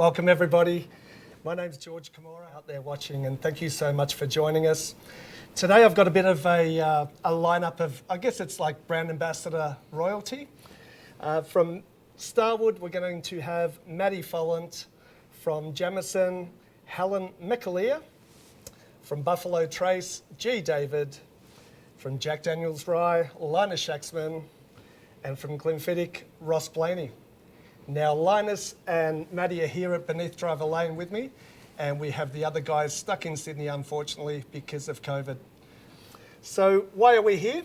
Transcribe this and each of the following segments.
Welcome everybody. My name's Gorge Camorra out there watching, and thank you so much for joining us. Today I've got a bit of a lineup of, I guess it's like brand ambassador royalty. From Starwood, we're going to have Maddie Folland. From Jamison, Helen McAleer. From Buffalo Trace, G. David. From Jack Daniel's Rye, Linus Shaxman. And from Glenfiddich, Ross Blaney. Now, Linus and Maddie are here at Beneath Driver Lane with me, and we have the other guys stuck in Sydney, unfortunately, because of COVID. So, why are we here?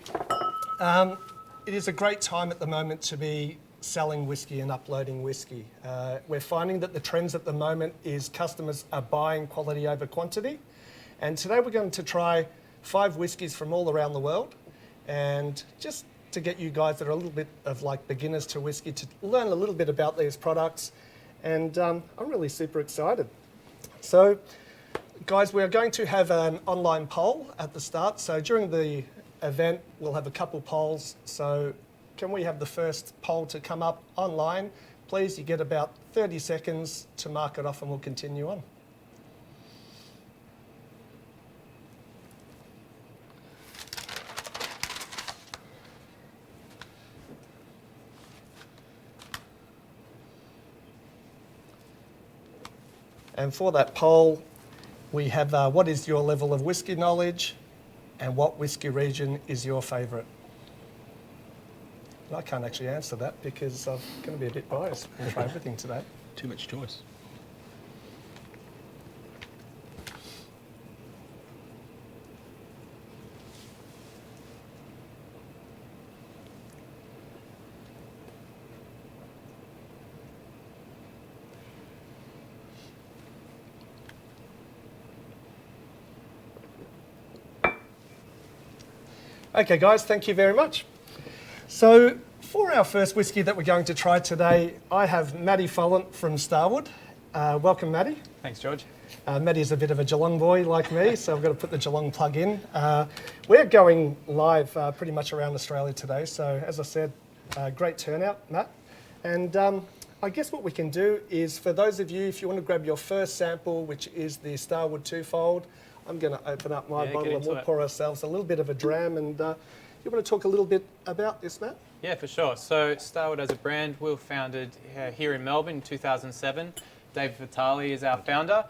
It is a great time at the moment to be selling whiskey and uploading whiskey. We're finding that the trends at the moment is customers are buying quality over quantity. And today we're going to try 5 whiskies from all around the world, and just to get you guys that are a little bit of like beginners to whiskey to learn a little bit about these products. And I'm really super excited. So guys, we're going to have an online poll at the start. So during the event, we'll have a couple polls. So can we have the first poll to come up online? Please, you get about 30 seconds to mark it off and we'll continue on. And for that poll, we have what is your level of whiskey knowledge and what whiskey region is your favourite? I can't actually answer that because I'm going to be a bit biased. We'll try everything today. Too much choice. Okay guys, thank you very much. So for our first whiskey that we're going to try today, I have Maddie Folland from Starwood. Welcome Maddie. Thanks George. Maddie's a bit of a Geelong boy like me, so I've got to put the Geelong plug in. We're going live pretty much around Australia today, so as I said, great turnout, Matt. And I guess what we can do is, for those of you, if you want to grab your first sample, which is the Starwood Twofold, I'm going to open up my bottle and we'll pour ourselves a little bit of a dram. And you want to talk a little bit about this, Matt? Yeah, for sure. So Starwood as a brand, we were founded here in Melbourne in 2007. Dave Vitale is our founder.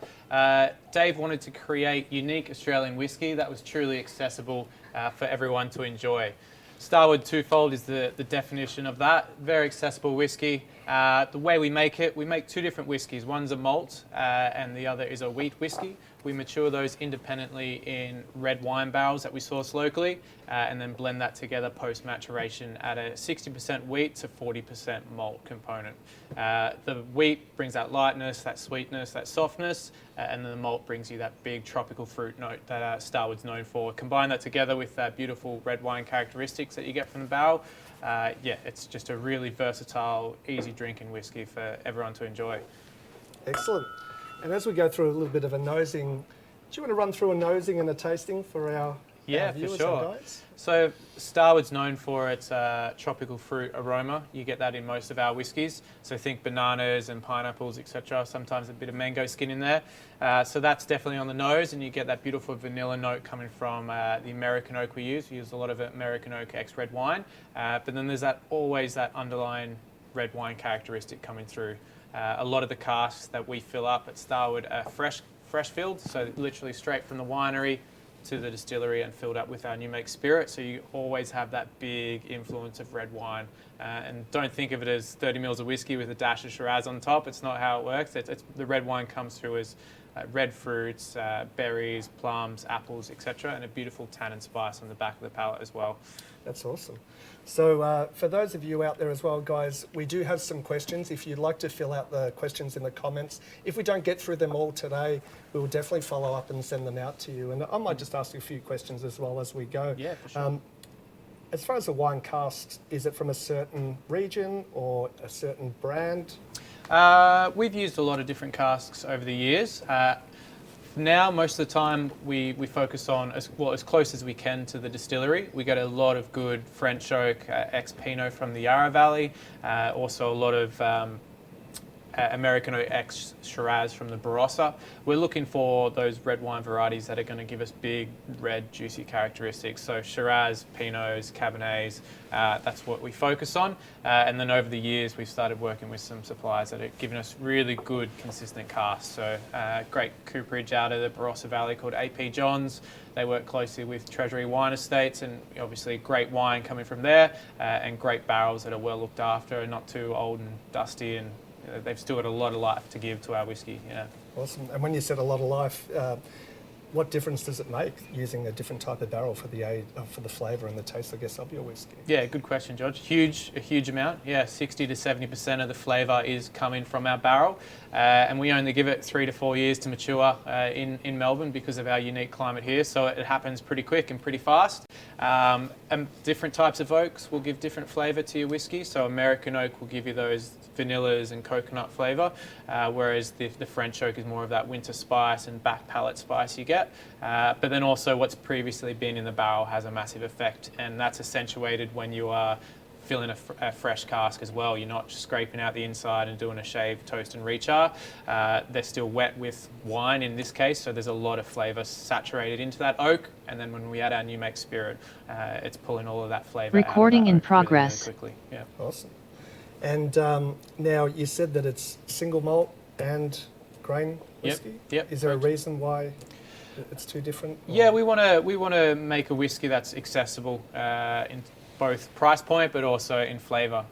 Dave wanted to create unique Australian whiskey that was truly accessible for everyone to enjoy. Starwood Twofold is the definition of that. Very accessible whiskey. The way we make it, we make 2 different whiskies. One's a malt and the other is a wheat whiskey. We mature those independently in red wine barrels that we source locally and then blend that together post-maturation at a 60% wheat to 40% malt component. The wheat brings that lightness, that sweetness, that softness, and then the malt brings you that big tropical fruit note that Starwood's known for. Combine that together with that beautiful red wine characteristics that you get from the barrel. Yeah, it's just a really versatile, easy drinking whiskey for everyone to enjoy. Excellent. And as we go through a little bit of a nosing, do you want to run through a nosing and a tasting for our viewers for sure. and guys? So Starwood's known for its tropical fruit aroma. You get that in most of our whiskies. So think bananas and pineapples, etc. Sometimes a bit of mango skin in there. So that's definitely on the nose, and you get that beautiful vanilla note coming from the American oak we use. We use a lot of American oak ex-red wine. But then there's always that underlying red wine characteristic coming through. A lot of the casks that we fill up at Starwood are fresh filled, so literally straight from the winery to the distillery and filled up with our new make spirit. So you always have that big influence of red wine. And don't think of it as 30 mils of whiskey with a dash of Shiraz on top. It's not how it works. The red wine comes through as red fruits, berries, plums, apples, etc., and a beautiful tannin spice on the back of the palate as well. That's awesome. So for those of you out there as well, guys, we do have some questions. If you'd like to fill out the questions in the comments, if we don't get through them all today, we will definitely follow up and send them out to you. And I might just ask you a few questions as well as we go. Yeah, for sure. As far as the wine casks, is it from a certain region or a certain brand? We've used a lot of different casks over the years. Now, most of the time, we focus on as close as we can to the distillery. We get a lot of good French oak, ex-Pinot from the Yarra Valley, also a lot of American Oak X Shiraz from the Barossa. We're looking for those red wine varieties that are going to give us big, red, juicy characteristics. So Shiraz, Pinots, Cabernets, that's what we focus on. And then over the years, we've started working with some suppliers that have given us really good, consistent casks. So great cooperage out of the Barossa Valley called AP Johns. They work closely with Treasury Wine Estates, and obviously great wine coming from there, and great barrels that are well looked after and not too old and dusty, and they've still got a lot of life to give to our whiskey. Yeah. Awesome. And when you said a lot of life, what difference does it make using a different type of barrel for the flavour and the taste, I guess, of your whiskey? Yeah, good question, George. A huge amount. Yeah, 60 to 70% of the flavour is coming from our barrel, and we only give it 3 to 4 years to mature in Melbourne because of our unique climate here. So it happens pretty quick and pretty fast. And different types of oaks will give different flavour to your whiskey. So American oak will give you those vanillas and coconut flavour, whereas the French oak is more of that winter spice and back palate spice you get. But then also what's previously been in the barrel has a massive effect, and that's accentuated when you are filling a fresh cask as well. You're not just scraping out the inside and doing a shave, toast and rechar. They're still wet with wine in this case, so there's a lot of flavour saturated into that oak, and then when we add our new make spirit, it's pulling all of that flavour Recording out of in that oak progress. really quickly. Yeah. Awesome. And now you said that it's single malt and grain whiskey. Yep. Is there a reason why it's two different? Or? Yeah, we want to make a whiskey that's accessible in both price point, but also in flavour.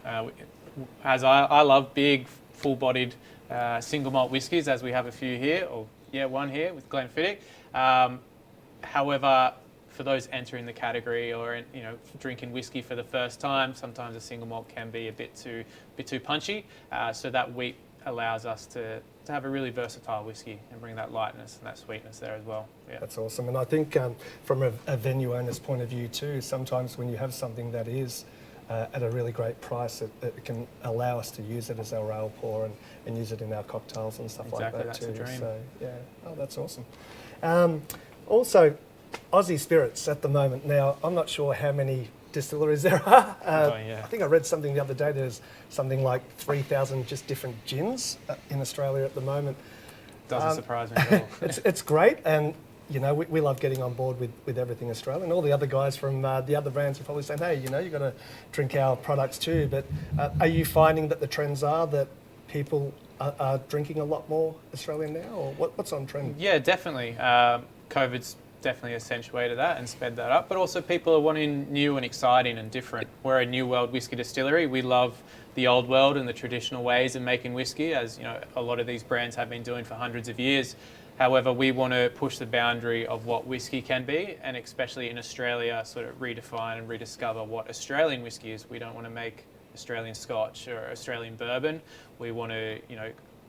As I love big, full-bodied single malt whiskies, as we have a few here, or one here with Glenfiddich. However, for those entering the category or drinking whiskey for the first time, sometimes a single malt can be a bit too punchy. So that wheat allows us to have a really versatile whiskey and bring that lightness and that sweetness there as well. Yeah. That's awesome. And I think from a venue owner's point of view too, sometimes when you have something that is at a really great price, it can allow us to use it as our ale pour and use it in our cocktails and stuff like that That's too. the dream. So that's awesome. Also, Aussie spirits at the moment. Now, I'm not sure how many distilleries there are. I think I read something the other day. There's something like 3,000 just different gins in Australia at the moment. Doesn't surprise me at all. It's great, and we love getting on board with everything Australian. All the other guys from the other brands are probably saying, hey, you've got to drink our products too. But are you finding that the trends are that people are drinking a lot more Australian now, or what's on trend? Yeah, definitely. COVID's definitely accentuated that and sped that up, but also people are wanting new and exciting and different. We're a new world whiskey distillery. We love the old world and the traditional ways of making whiskey, as a lot of these brands have been doing for hundreds of years. However, we want to push the boundary of what whiskey can be, and especially in Australia, sort of redefine and rediscover what Australian whiskey is. We don't want to make Australian Scotch or Australian bourbon. We want to,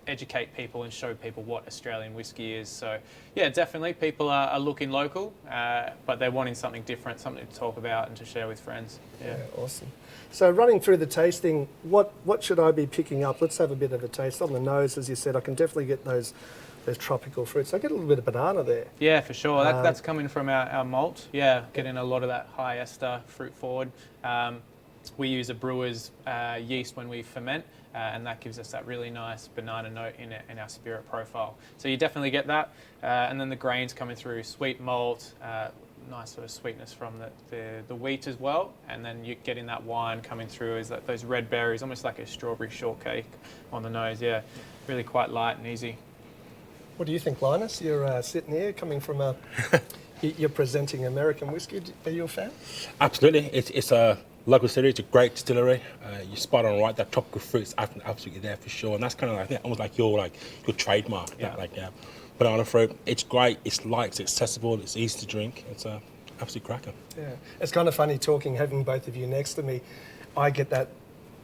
educate people and show people what Australian whiskey is. So yeah, definitely people are looking local, but they're wanting something different, something to talk about and to share with friends. Yeah, awesome. So running through the tasting, what should I be picking up? Let's have a bit of a taste. On the nose, as you said, I can definitely get those tropical fruits. I get a little bit of banana there. Yeah, for sure. That's coming from our malt. Yeah, getting a lot of that high ester fruit forward. We use a brewer's yeast when we ferment, and that gives us that really nice banana note in our spirit profile. So you definitely get that. And then the grains coming through, sweet malt, nice sort of sweetness from the wheat as well. And then you're getting that wine coming through as those red berries, almost like a strawberry shortcake on the nose. Yeah, really quite light and easy. What do you think, Linus? You're sitting here coming from you're presenting American whiskey. Are you a fan? Absolutely. It's a local distillery. It's a great distillery. You're spot on right. That tropical fruit's absolutely there for sure. And that's kind of like almost like your trademark. Yeah. Banana fruit. It's great. It's light. It's accessible. It's easy to drink. It's a absolute cracker. Yeah. It's kind of funny having both of you next to me. I get that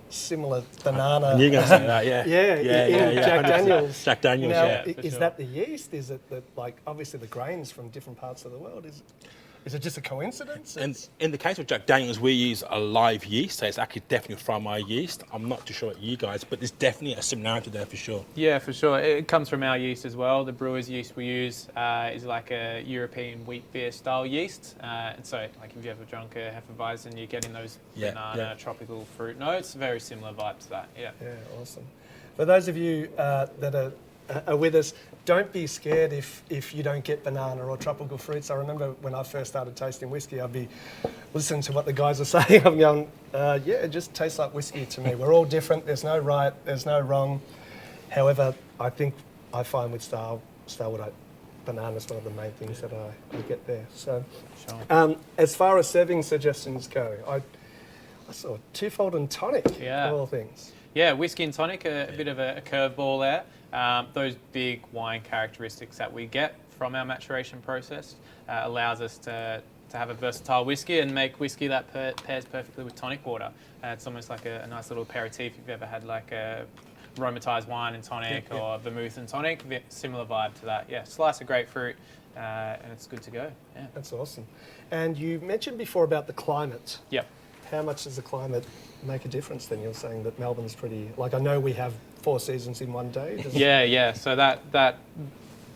similar banana. And you're going to say that, yeah. Yeah. Jack Daniels. Jack Daniels, now, yeah. Is that the yeast? Is it obviously the grains from different parts of the world? Is it just a coincidence? And in the case of Jack Daniels, we use a live yeast, so it's actually definitely from our yeast. I'm not too sure about you guys, but there's definitely a similarity there for sure. Yeah, for sure. It comes from our yeast as well. The brewer's yeast we use is like a European wheat beer style yeast. And so like if you ever drunk a Hefeweizen, you're getting those banana tropical fruit notes. Very similar vibe to that, yeah. Yeah, awesome. For those of you that are with us, don't be scared if you don't get banana or tropical fruits. I remember when I first started tasting whiskey, I'd be listening to what the guys are saying. I'm going, yeah, it just tastes like whiskey to me. We're all different. There's no right, there's no wrong. However, I find with Starwood, banana's one of the main things that I get there. So, Sure. as far as serving suggestions go, I saw twofold and tonic, of all things. Yeah, whiskey and tonic, a bit of a curveball there. Those big wine characteristics that we get from our maturation process allows us to have a versatile whiskey and make whiskey that pairs perfectly with tonic water. It's almost like a nice little aperitif if you've ever had like a aromatized wine and tonic or vermouth and tonic, similar vibe to that. Yeah, slice of grapefruit and it's good to go. Yeah. That's awesome. And you mentioned before about the climate. Yep. How much does the climate make a difference then? You're saying that Melbourne's pretty, like I know we have 4 seasons in one day. Yeah. So that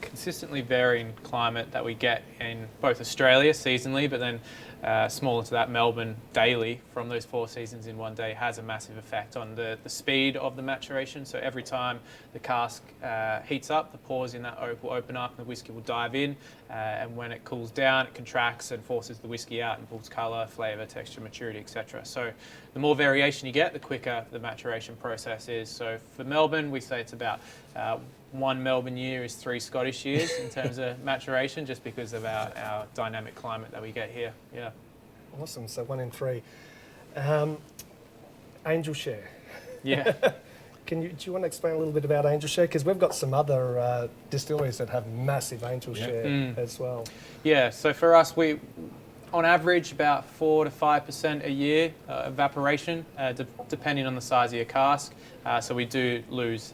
consistently varying climate that we get in both Australia seasonally, but then smaller to that, Melbourne daily from those 4 seasons in one day has a massive effect on the speed of the maturation. So every time the cask heats up, the pores in that oak will open up and the whiskey will dive in. And when it cools down, it contracts and forces the whiskey out and pulls colour, flavour, texture, maturity, etc. So the more variation you get, the quicker the maturation process is. So for Melbourne, we say it's about 1 Melbourne year is 3 Scottish years in terms of maturation, just because of our dynamic climate that we get here. Yeah. Awesome. So 1 in 3. Angel share. Yeah. Do you want to explain a little bit about angel share? Because we've got some other distilleries that have massive angel share as well. Yeah. So for us, we on average about 4 to 5% a year evaporation, depending on the size of your cask. So we do lose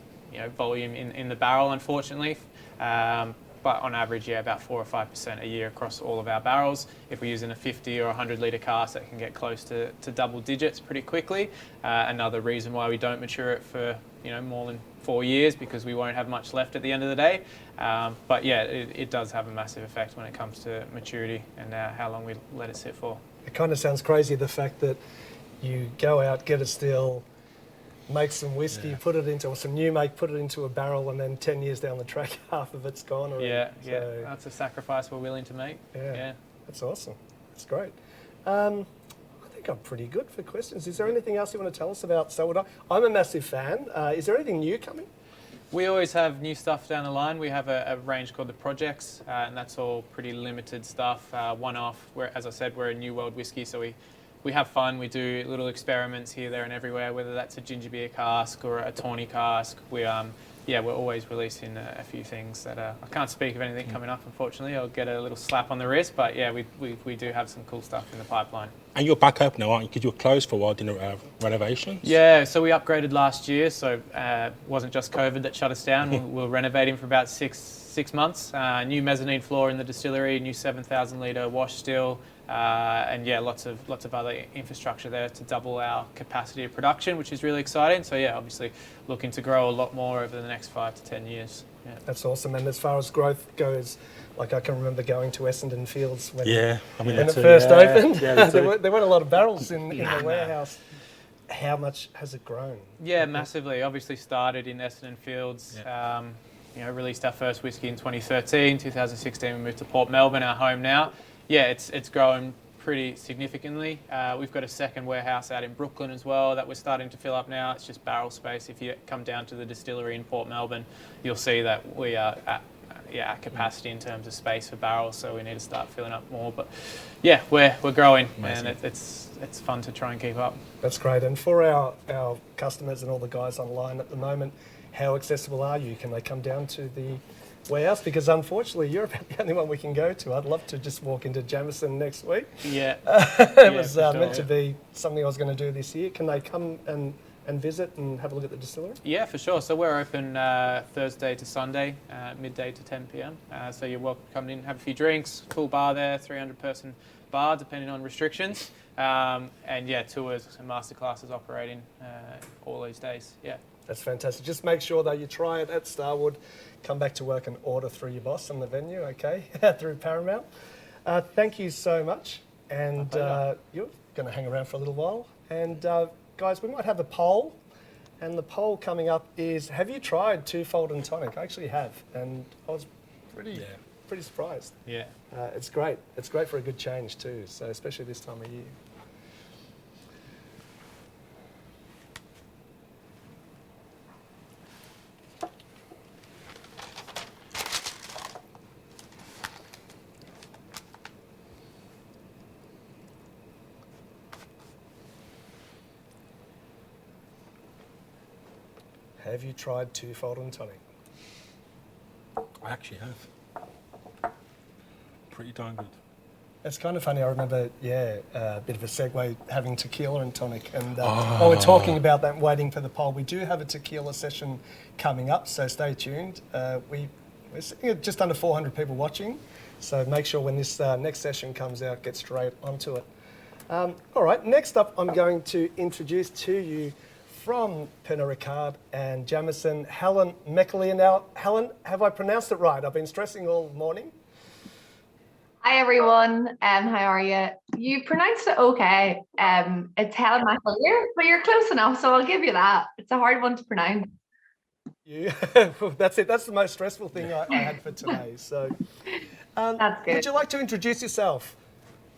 volume in the barrel, unfortunately. But on average, about 4 or 5% a year across all of our barrels. If we're using a 50 or 100 litre cask, that can get close to double digits pretty quickly. Another reason why we don't mature it for more than 4 years, because we won't have much left at the end of the day. But yeah, it does have a massive effect when it comes to maturity and how long we let it sit for. It kind of sounds crazy, the fact that you go out, get a still, make some whiskey, put it into, or some new make, put it into a barrel, and then 10 years down the track, half of it's gone already. Yeah. That's a sacrifice we're willing to make. Yeah. That's awesome. That's great. I think I'm pretty good for questions. Is there anything else you want to tell us about Starwood? I'm a massive fan. Is there anything new coming? We always have new stuff down the line. We have a range called the Projects, and that's all pretty limited stuff, one-off. As I said, we're a new world whiskey, so we have fun. We do little experiments here, there, and everywhere, whether that's a ginger beer cask or a tawny cask. We're always releasing a few things that I can't speak of anything coming up, unfortunately. I'll get a little slap on the wrist, but yeah, we do have some cool stuff in the pipeline. And you're back open now, aren't you? Because you were closed for a while, didn't renovations? Yeah, so we upgraded last year, so it wasn't just COVID that shut us down. We were renovating for about six months. New mezzanine floor in the distillery, new 7,000 litre wash still, and yeah, lots of other infrastructure there to double our capacity of production, which is really exciting. So yeah, obviously looking to grow a lot more over the next 5 to 10 years. Yeah. That's awesome. And as far as growth goes, like I can remember going to Essendon Fields when it first opened. Yeah, there weren't a lot of barrels in the warehouse. How much has it grown? Yeah, massively. Obviously started in Essendon Fields. Yeah. Released our first whiskey in 2013. 2016 we moved to Port Melbourne, our home now. Yeah, it's grown pretty significantly. We've got a second warehouse out in Brooklyn as well that we're starting to fill up now. It's just barrel space. If you come down to the distillery in Port Melbourne, you'll see that we are at capacity in terms of space for barrels, so we need to start filling up more. But yeah, we're growing. Amazing. And it's fun to try and keep up. That's great. And for our customers and all the guys online at the moment, how accessible are you? Can they come down to the warehouse? Because unfortunately you're about the only one we can go to. I'd love to just walk into Jamison next week. Yeah. It was meant to be something I was going to do this year. Can they come and visit and have a look at the distillery? Yeah, for sure. So we're open Thursday to Sunday, midday to 10 p.m. So you're welcome to come in, have a few drinks, full bar there, 300-person bar, depending on restrictions. And yeah, tours and masterclasses operating all those days. Yeah. That's fantastic. Just make sure that you try it at Starwood. Come back to work and order through your boss on the venue, okay, through Paramount. Thank you so much. And you're going to hang around for a little while. And guys, we might have a poll. And the poll coming up is, have you tried Twofold and Tonic? I actually have, and I was pretty surprised. Yeah. It's great. It's great for a good change too, so especially this time of year. Have you tried Twofold and Tonic? I actually have. Pretty darn good. It's kind of funny. I remember, a bit of a segue, having tequila and tonic. And while we're talking about that, waiting for the poll, we do have a tequila session coming up, so stay tuned. We're sitting at just under 400 people watching, so make sure when this next session comes out, get straight onto it. All right, next up, I'm going to introduce to you from Pernod Ricard and Jameson, Helen McAleer. Now, Helen, have I pronounced it right? I've been stressing all morning. Hi everyone, how are you? You pronounced it okay. It's Helen McAleer, but you're close enough, so I'll give you that. It's a hard one to pronounce. Yeah, that's it. That's the most stressful thing I had for today. So, That's good. would you like to introduce yourself?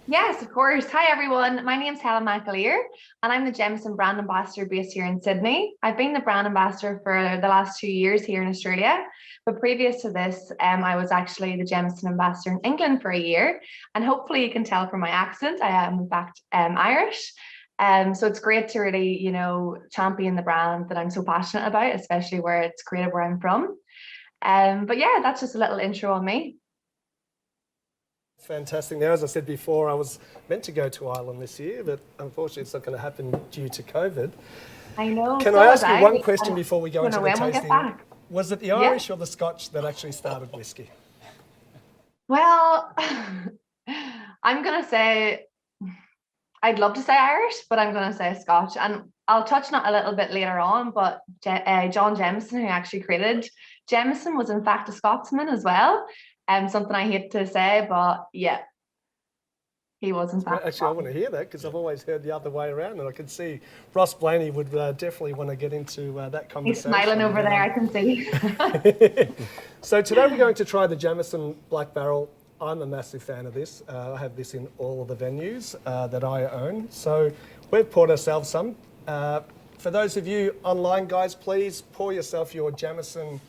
Yes, of course. Hi everyone. My name's Helen McAleer and I'm the Jameson brand ambassador based here in Sydney. I've been the brand ambassador for the last 2 years here in Australia. But previous to this, I was actually the Jameson ambassador in England for a year. And hopefully you can tell from my accent, I am in fact Irish. So it's great to really, champion the brand that I'm so passionate about, especially where it's created where I'm from. But yeah, that's just a little intro on me. Fantastic. Now, as I said before, I was meant to go to Ireland this year, but unfortunately it's not going to happen due to COVID. I know. Can so I ask was you I. one question before we go into the when we'll get tasting? back. Was it the Irish or the Scotch that actually started whiskey? Well, I'm going to say, I'd love to say Irish, but I'm going to say Scotch. And I'll touch on it a little bit later on, but John Jameson, who actually created Jameson, was in fact a Scotsman as well. Something I hate to say, but yeah, he was in fact. Actually, I want to hear that because I've always heard the other way around, and I can see Ross Blaney would definitely want to get into that conversation. He's smiling over there, I can see. So today we're going to try the Jameson Black Barrel. I'm a massive fan of this. I have this in all of the venues that I own. So we've poured ourselves some. For those of you online, guys, please pour yourself your Jameson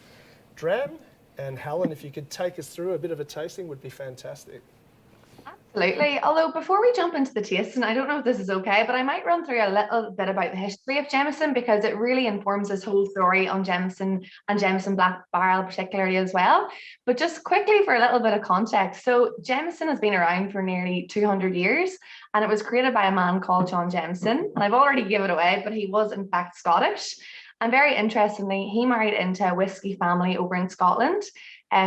dram. And Helen, if you could take us through a bit of a tasting, would be fantastic. Absolutely. Although before we jump into the tasting, I don't know if this is okay, but I might run through a little bit about the history of Jameson because it really informs this whole story on Jameson and Jameson Black Barrel particularly as well. But just quickly for a little bit of context. So Jameson has been around for nearly 200 years and it was created by a man called John Jameson. And I've already given it away, but he was in fact Scottish. And very interestingly, he married into a whiskey family over in Scotland,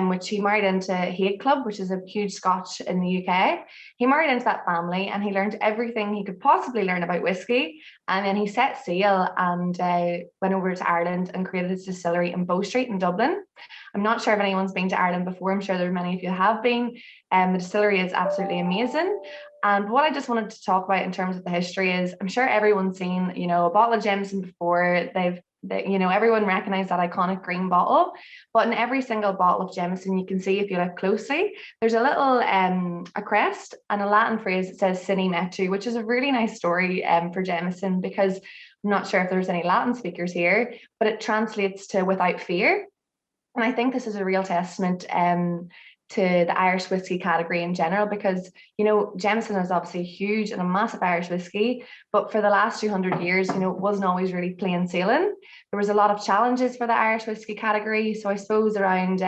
which he married into Hague Club, which is a huge Scotch in the UK. He married into that family and he learned everything he could possibly learn about whiskey. And then he set sail and went over to Ireland and created his distillery in Bow Street in Dublin. I'm not sure if anyone's been to Ireland before. I'm sure there are many of you have been. The distillery is absolutely amazing. And what I just wanted to talk about in terms of the history is I'm sure everyone's seen, a bottle of Jameson before. Everyone recognized that iconic green bottle, but in every single bottle of Jameson, you can see if you look closely, there's a little a crest and a Latin phrase that says Sine Metu, which is a really nice story for Jameson because I'm not sure if there's any Latin speakers here, but it translates to without fear. And I think this is a real testament to the Irish whiskey category in general, because, Jameson is obviously huge and a massive Irish whiskey, but for the last 200 years, it wasn't always really plain sailing. There was a lot of challenges for the Irish whiskey category. So I suppose around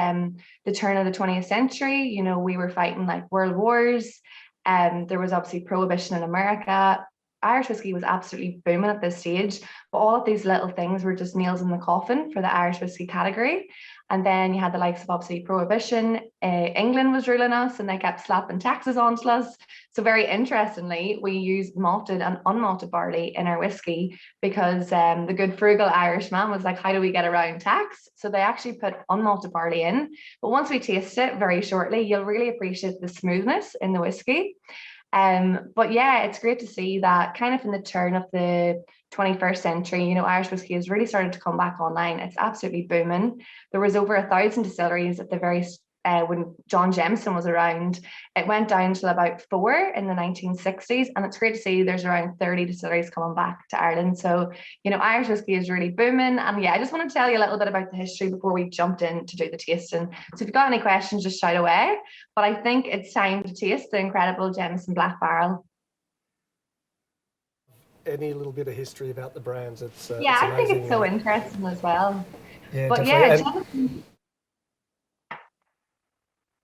the turn of the 20th century, we were fighting like world wars. There was obviously prohibition in America. Irish whiskey was absolutely booming at this stage, but all of these little things were just nails in the coffin for the Irish whiskey category. And then you had the likes of obviously prohibition. England was ruling us and they kept slapping taxes onto us. So very interestingly, we use malted and unmalted barley in our whiskey because the good frugal Irishman was like, how do we get around tax? So they actually put unmalted barley in. But once we taste it very shortly, you'll really appreciate the smoothness in the whiskey. But yeah, it's great to see that kind of in the turn of the 21st century, you know, Irish whiskey has really started to come back online. It's absolutely booming. There was over 1,000 distilleries at the very when John Jameson was around. It went down to about 4 in the 1960s, and it's great to see there's around 30 distilleries coming back to Ireland. So, you know, Irish whiskey is really booming. And yeah, I just want to tell you a little bit about the history before we jumped in to do the tasting. So if you've got any questions, just shout away. But I think it's time to taste the incredible Jameson Black Barrel. Any little bit of history about the brands, it's yeah, it's I think it's so amazing. interesting as well. Yeah, But definitely. yeah, And Jameson,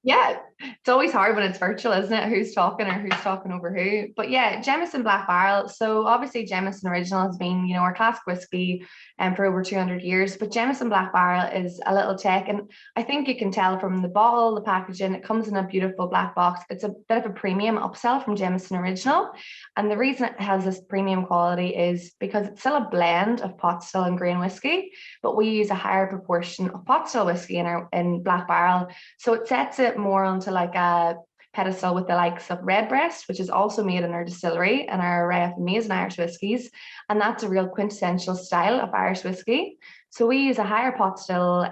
yeah, it's always hard when it's virtual, isn't it? Who's talking or who's talking over who? But yeah, Jameson Black Barrel. So obviously Jameson Original has been, you know, our classic whiskey for over 200 years. But Jameson Black Barrel is a little tech, and I think you can tell from the bottle, the packaging. It comes in a beautiful black box. It's a bit of a premium upsell from Jameson Original, and the reason it has this premium quality is because it's still a blend of pot still and grain whiskey, but we use a higher proportion of pot still whiskey in Black Barrel. So it sets it more onto like a pedestal with the likes of Redbreast, which is also made in our distillery and our array of amazing Irish whiskies. And that's a real quintessential style of Irish whiskey. So we use a higher pot still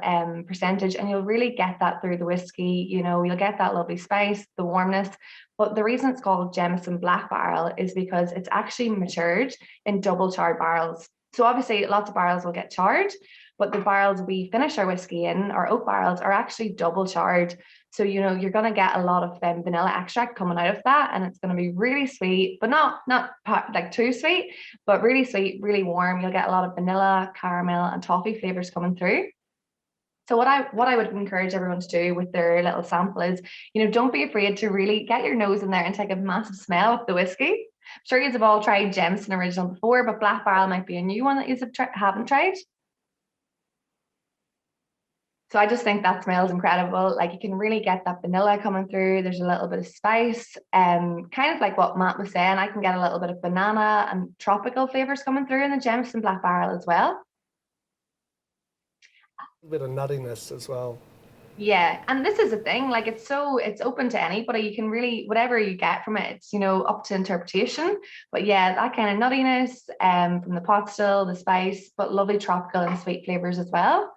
percentage, and you'll really get that through the whiskey. You know, you'll get that lovely spice, the warmness. But the reason it's called Jameson Black Barrel is because it's actually matured in double charred barrels. So obviously lots of barrels will get charred, but the barrels we finish our whiskey in, our oak barrels, are actually double charred. So, you know, you're going to get a lot of vanilla extract coming out of that, and it's going to be really sweet, but not like too sweet, but really sweet, really warm. You'll get a lot of vanilla, caramel, and toffee flavors coming through. So what I would encourage everyone to do with their little sample is, you know, don't be afraid to really get your nose in there and take a massive smell of the whiskey. I'm sure you've all tried Jameson Original before, but Black Barrel might be a new one that you haven't tried. So I just think that smells incredible. Like, you can really get that vanilla coming through. There's a little bit of spice, kind of like what Matt was saying. I can get a little bit of banana and tropical flavors coming through in the Jameson Black Barrel as well. a bit of nuttiness as well. Yeah, and this is a thing, like it's open to anybody. You can really, whatever you get from it, it's, you know, up to interpretation. But yeah, that kind of nuttiness from the pot still, the spice, but lovely tropical and sweet flavors as well.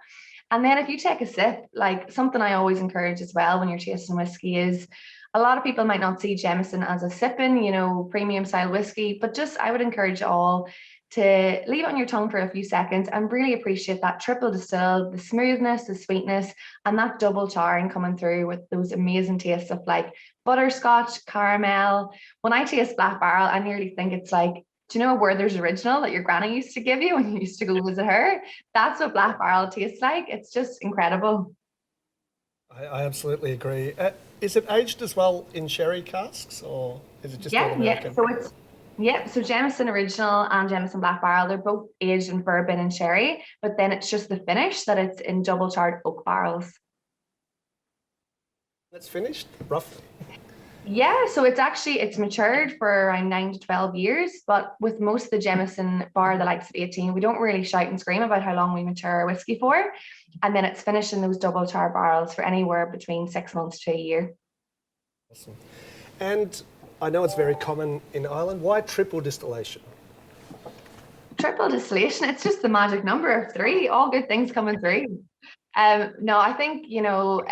And then if you take a sip, like something I always encourage as well when you're tasting whiskey is, a lot of people might not see Jameson as a sipping, you know, premium style whiskey, but just I would encourage all to leave it on your tongue for a few seconds and really appreciate that triple distilled, the smoothness, the sweetness, and that double charring coming through with those amazing tastes of like butterscotch, caramel. When I taste Black Barrel, I nearly think it's like, do you know Werther's Original that your granny used to give you when you used to go visit her? That's what Black Barrel tastes like. It's just incredible. I absolutely agree. Is it aged as well in sherry casks, or is it just all Yeah, yeah. American? So Jameson Original and Jameson Black Barrel, they're both aged in bourbon and sherry, but then it's just the finish that it's in double charred oak barrels. That's finished, roughly. Yeah, so it's matured for around 9 to 12 years, but with most of the Jameson bar the likes of 18, we don't really shout and scream about how long we mature our whiskey for. And then it's finished in those double char barrels for anywhere between 6 months to a year. Awesome. And I know it's very common in Ireland. Why triple distillation? Triple distillation, it's just the magic number of 3, all good things coming through. No, I think, you know,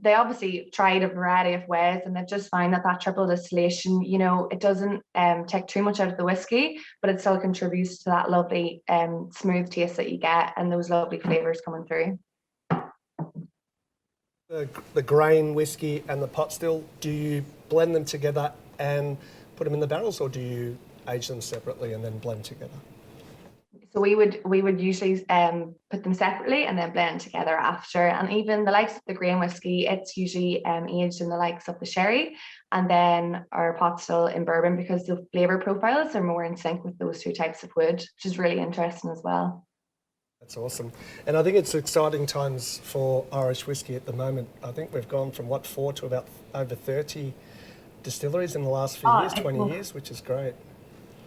they obviously tried a variety of ways, and they've just found that triple distillation, you know, it doesn't take too much out of the whiskey, but it still contributes to that lovely smooth taste that you get and those lovely flavors coming through. The grain whiskey and the pot still, do you blend them together and put them in the barrels, or do you age them separately and then blend together? So we would usually put them separately and then blend together after. And even the likes of the grain whiskey, it's usually aged in the likes of the sherry, and then our pot still in bourbon, because the flavour profiles are more in sync with those 2 types of wood, which is really interesting as well. That's awesome. And I think it's exciting times for Irish whiskey at the moment. I think we've gone from 4 to about over 30 distilleries in the last few years, 20 years, which is great.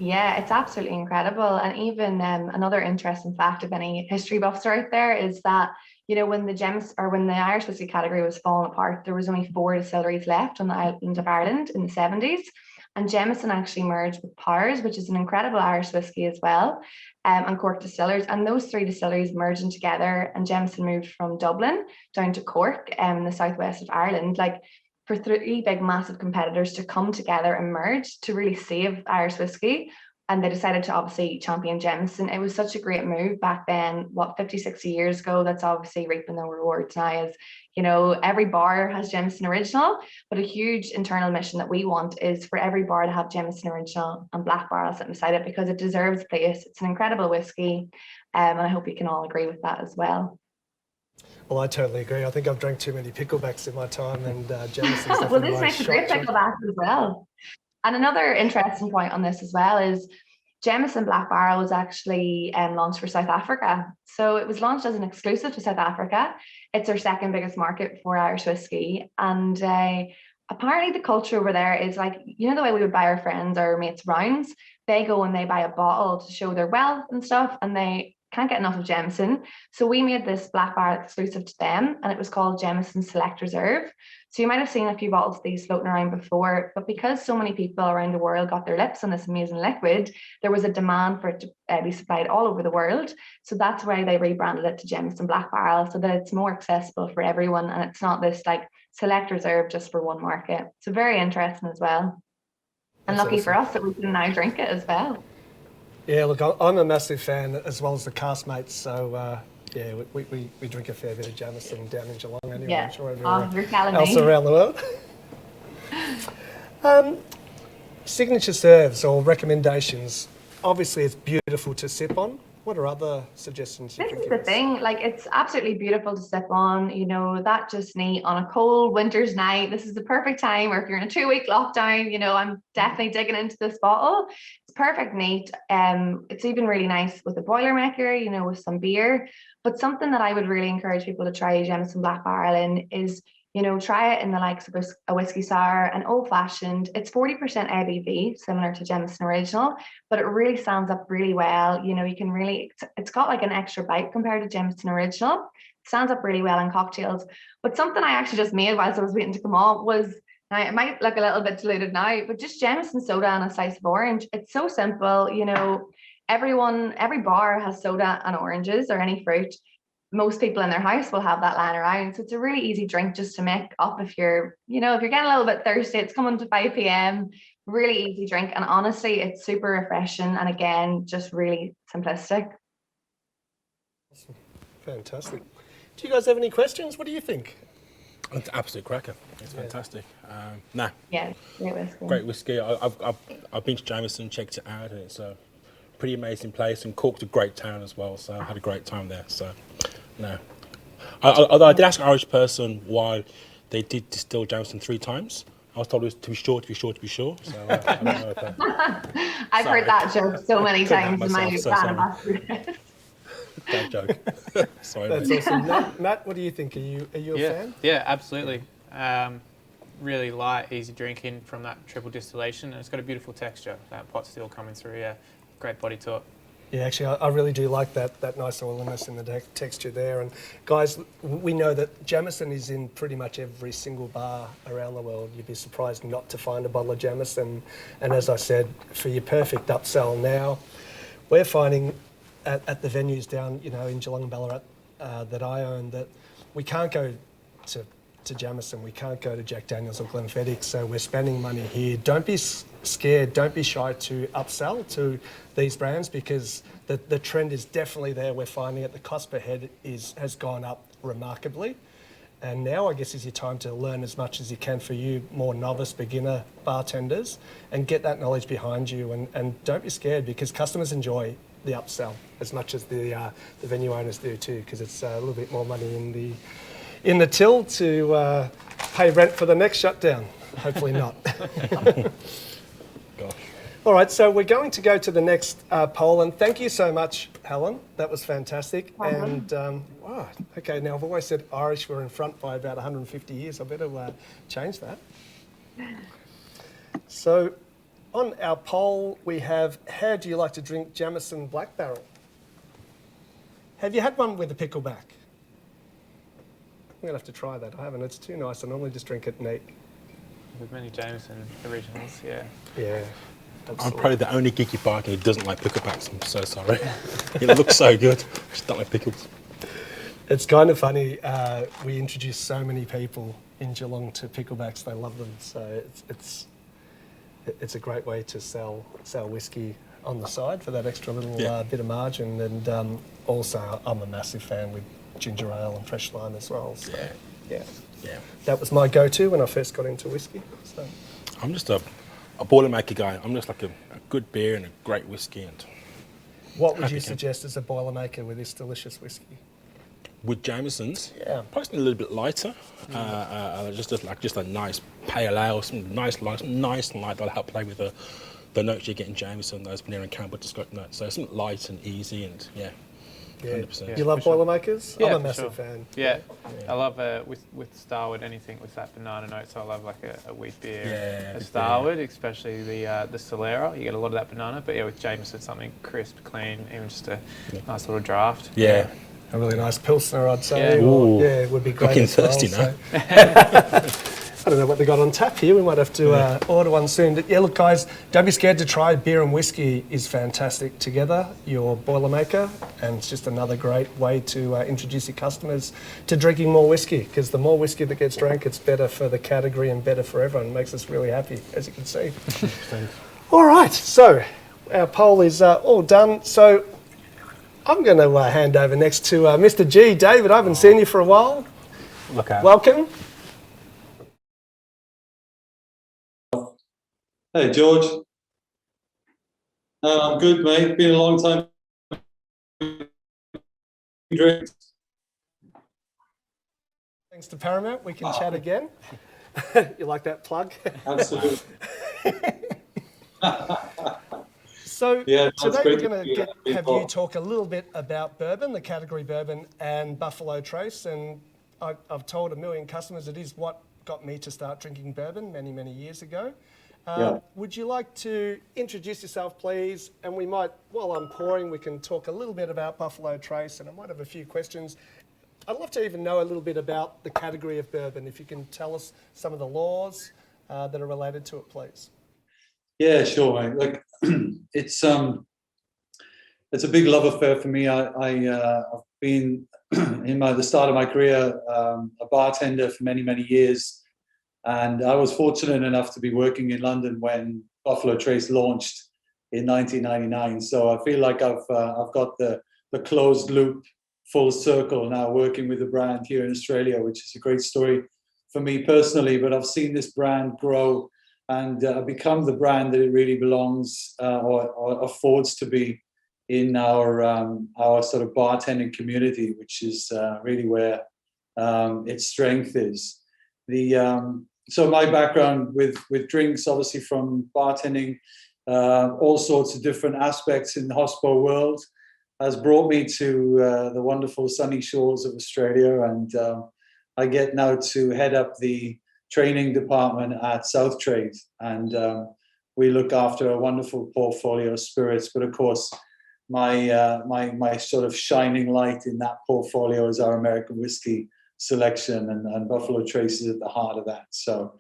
Yeah, it's absolutely incredible. And even another interesting fact, if any history buffs are out there, is that, you know, when the Irish whiskey category was falling apart, there was only 4 distilleries left on the island of Ireland in the 70s. And Jameson actually merged with Powers, which is an incredible Irish whiskey as well, and Cork Distillers. And those three distilleries merging together, and Jameson moved from Dublin down to Cork, in the southwest of Ireland. Like, for three big, massive competitors to come together and merge to really save Irish whiskey. And they decided to obviously champion Jameson. It was such a great move back then, 50, 60 years ago. That's obviously reaping the rewards now. As you know, every bar has Jameson Original, but a huge internal mission that we want is for every bar to have Jameson Original and Black Barrel sitting beside it, because it deserves a place. It's an incredible whiskey, and I hope you can all agree with that as well. Well, I totally agree. I think I've drank too many picklebacks in my time, and Jameson's well, this makes a great pickleback as well. And another interesting point on this as well is Jameson Black Barrel was actually launched for South Africa. So it was launched as an exclusive to South Africa. It's our second biggest market for Irish whiskey. And apparently the culture over there is like, you know, the way we would buy our friends or mates rounds, they go and they buy a bottle to show their wealth and stuff, and they can't get enough of Jameson. So we made this Black Barrel exclusive to them, and it was called Jameson Select Reserve. So you might have seen a few bottles of these floating around before, but because so many people around the world got their lips on this amazing liquid, there was a demand for it to be supplied all over the world. So that's why they rebranded it to Jameson Black Barrel, so that it's more accessible for everyone, and it's not this like select reserve just for one market. So very interesting as well. And that's lucky awesome for us that we can now drink it as well. Yeah, look, I'm a massive fan, as well as the castmates. So yeah, we drink a fair bit of Jameson down in Geelong anyway. Yeah. I'm sure everywhere you're telling else me. Around the world. Signature serves or recommendations. Obviously, it's beautiful to sip on. What are other suggestions you This can is give the us? thing, like it's absolutely beautiful to sip on, you know, that just neat on a cold winter's night. This is the perfect time, or if you're in a 2-week lockdown, you know, I'm definitely digging into this bottle. It's perfect neat. It's even really nice with a Boilermaker, you know, with some beer. But something that I would really encourage people to try Jameson Black Barrel in is, you know, try it in the likes of a whiskey sour, an old fashioned. It's 40% ABV, similar to Jameson Original, but it really stands up really well. You know, you can really, it's got like an extra bite compared to Jameson Original. It stands up really well in cocktails. But something I actually just made whilst I was waiting to come on was, now it might look a little bit diluted now, but just Jameson soda and a slice of orange. It's so simple, you know, every bar has soda and oranges or any fruit. Most people in their house will have that lying around. So it's a really easy drink just to make up if you're, you know, if you're getting a little bit thirsty, it's coming to 5 p.m. Really easy drink. And honestly, it's super refreshing. And again, just really simplistic. Awesome. Fantastic. Do you guys have any questions? What do you think? It's an absolute cracker. It's fantastic. Yeah, great whiskey. Great whiskey. I've been to Jameson, checked it out, and it's a pretty amazing place. And Cork's a great town as well, so I had a great time there. So, no. Although I did ask an Irish person why they did distill Jameson 3 times. I was told it was to be sure, to be sure, to be sure. So I don't know if that... I've heard that joke so many times in my Bad joke. Sorry. That's awesome. Matt, what do you think? Are you a fan? Yeah, absolutely. Really light, easy drinking from that triple distillation, and it's got a beautiful texture. That pot still coming through. Yeah, great body to it. Yeah, actually, I really do like that nice oiliness in the texture there. And guys, we know that Jameson is in pretty much every single bar around the world. You'd be surprised not to find a bottle of Jameson. And as I said, for your perfect upsell now, we're finding at the venues down, you know, in Geelong and Ballarat that I own, that we can't go to Jameson, we can't go to Jack Daniels or Glenfiddich, so we're spending money here. Don't be scared, don't be shy to upsell to these brands, because the trend is definitely there. We're finding it, the cost per head has gone up remarkably. And now I guess is your time to learn as much as you can for you more novice beginner bartenders, and get that knowledge behind you, and don't be scared, because customers enjoy the upsell as much as the venue owners do too, because it's a little bit more money in the till to pay rent for the next shutdown. Hopefully not. Gosh. All right, so we're going to go to the next poll, and thank you so much, Helen. That was fantastic. And wow, okay, now I've always said Irish were in front by about 150 years. I better change that. So on our poll, we have, how do you like to drink Jameson Black Barrel? Have you had one with a pickleback? I'm going to have to try that. I haven't. It's too nice. I normally just drink it neat. with many Jameson originals. Yeah. Yeah. I'm Absolutely. probably the only geeky barker who doesn't like picklebacks. I'm so sorry. It looks so good. I just don't like pickles. It's kind of funny. We introduce so many people in Geelong to picklebacks. They love them. So it's a great way to sell whiskey on the side for that extra little bit of margin. And also, I'm a massive fan with ginger ale and fresh lime as well. So yeah, that was my go-to when I first got into whiskey. So I'm just a Boilermaker guy. I'm just like a good beer and a great whiskey. And what would Happy you camp. suggest as a Boilermaker with this delicious whiskey? with Jameson's, Yeah. probably a little bit lighter. Just a nice pale ale, some nice light that'll help play with the notes you get in Jameson, those vanilla and caramel Scotch notes. So something light and easy, and yeah. 100%. You love for sure. Boilermakers? Yeah, I'm a for massive sure. fan. Yeah. I love with Starward anything with that banana note. So I love like a wheat beer, a Starward, especially the Solera. You get a lot of that banana, but yeah, with Jameson something crisp, clean, even just a nice little draft. Yeah. A really nice Pilsner, I'd say. Yeah. Or, it would be great. Looking as well, thirsty so. now. I don't know what they got on tap here. We might have to order one soon. But yeah, look, guys, don't be scared to try. Beer and whiskey is fantastic together. Your Boilermaker, and it's just another great way to introduce your customers to drinking more whiskey. Because the more whiskey that gets drank, it's better for the category and better for everyone. It makes us really happy, as you can see. All right, so our poll is all done. So I'm going to hand over next to Mr. G. David, I haven't seen you for a while. Look out. Welcome. Hey, George. I'm good, mate. Been a long time. Drinks. Thanks to Paramount, we can chat again. You like that plug? Absolutely. So Yeah, no, it's today great we're to going be to here. have you talk a little bit about bourbon, the category bourbon, and Buffalo Trace. And I've told a million customers it is what got me to start drinking bourbon many, many years ago. Would you like to introduce yourself, please? And we might, while I'm pouring, we can talk a little bit about Buffalo Trace, and I might have a few questions. I'd love to even know a little bit about the category of bourbon, if you can tell us some of the laws that are related to it, please. Yeah, sure, mate. Look, it's a big love affair for me. I've been in the start of my career a bartender for many, many years. And I was fortunate enough to be working in London when Buffalo Trace launched in 1999. So I feel like I've got the closed loop, full circle now, working with the brand here in Australia, which is a great story for me personally. But I've seen this brand grow and become the brand that it really belongs or affords to be in our sort of bartending community, which is really where its strength is. So my background with drinks, obviously from bartending, all sorts of different aspects in the hospo world, has brought me to the wonderful sunny shores of Australia. And I get now to head up the training department at South Trade. And we look after a wonderful portfolio of spirits. But of course, my sort of shining light in that portfolio is our American whiskey selection, and Buffalo Trace is at the heart of that. So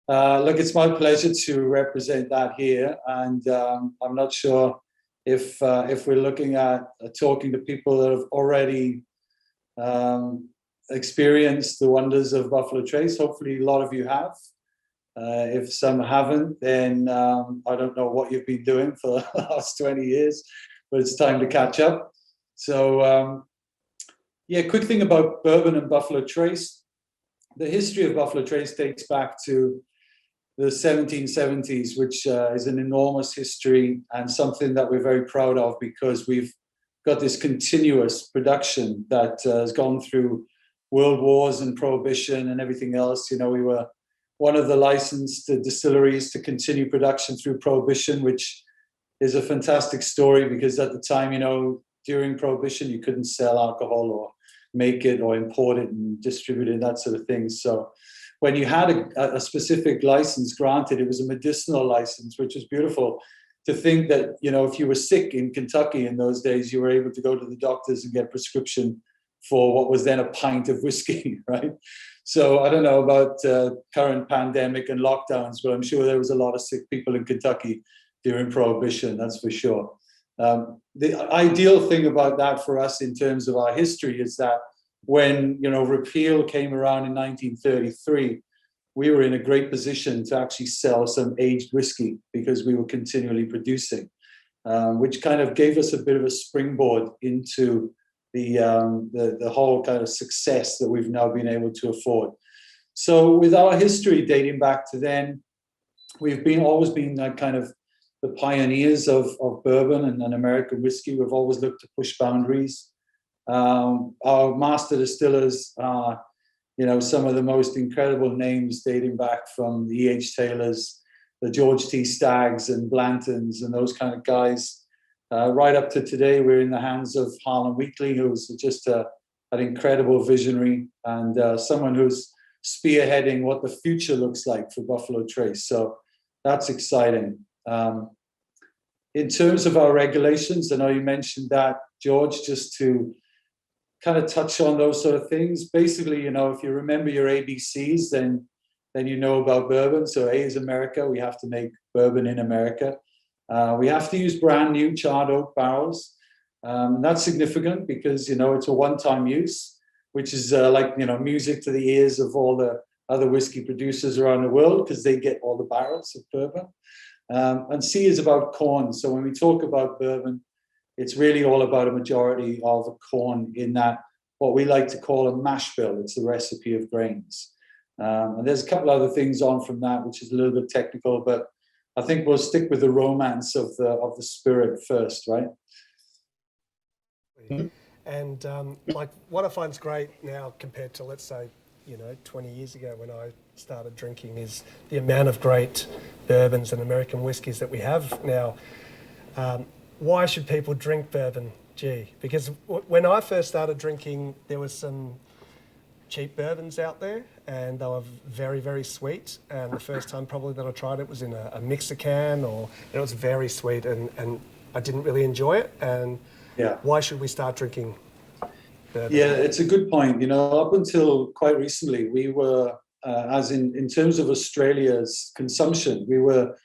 look, it's my pleasure to represent that here, and I'm not sure if we're looking at talking to people that have already experienced the wonders of Buffalo Trace. Hopefully a lot of you have. If some haven't, then I don't know what you've been doing for the last 20 years, but it's time to catch up. So quick thing about bourbon and Buffalo Trace. The history of Buffalo Trace dates back to the 1770s, which is an enormous history and something that we're very proud of, because we've got this continuous production that has gone through world wars and prohibition and everything else. You know, we were one of the licensed distilleries to continue production through prohibition, which is a fantastic story, because at the time, you know, during prohibition, you couldn't sell alcohol or make it or import it and distribute it, that sort of thing. So when you had a specific license granted, it was a medicinal license, which was beautiful to think that, you know, if you were sick in Kentucky in those days, you were able to go to the doctors and get a prescription for what was then a pint of whiskey, right? So I don't know about current pandemic and lockdowns, but I'm sure there was a lot of sick people in Kentucky during Prohibition, that's for sure. The ideal thing about that for us in terms of our history is that when, you know, repeal came around in 1933, we were in a great position to actually sell some aged whiskey because we were continually producing, which kind of gave us a bit of a springboard into the whole kind of success that we've now been able to afford. So with our history dating back to then, we've always been that kind of the pioneers of bourbon and American whiskey. We've always looked to push boundaries. Our master distillers are, you know, some of the most incredible names dating back from the E.H. Taylors, the George T. Staggs and Blantons and those kind of guys. Right up to today, we're in the hands of Harlan Wheatley, who's just an incredible visionary and someone who's spearheading what the future looks like for Buffalo Trace. So that's exciting. In terms of our regulations, I know you mentioned that, George, just to kind of touch on those sort of things. Basically, you know, if you remember your ABCs, then you know about bourbon. So A is America. We have to make bourbon in America. We have to use brand new charred oak barrels. That's significant because, you know, it's a one-time use, which is like, you know, music to the ears of all the other whiskey producers around the world because they get all the barrels of bourbon. And C is about corn. So when we talk about bourbon, it's really all about a majority of a corn in that, what we like to call a mash bill. It's the recipe of grains. And there's a couple other things on from that, which is a little bit technical, but I think we'll stick with the romance of the spirit first, right? And like what I find is great now compared to, let's say, you know, 20 years ago when I started drinking is the amount of great bourbons and American whiskies that we have now. Why should people drink bourbon? Gee, because when I first started drinking, there was some cheap bourbons out there and they were very, very sweet. And the first time probably that I tried it was in a mixer can, or it was very sweet and I didn't really enjoy it. And why should we start drinking bourbon? Yeah, it's a good point. You know, up until quite recently, we were, as in terms of Australia's consumption, we were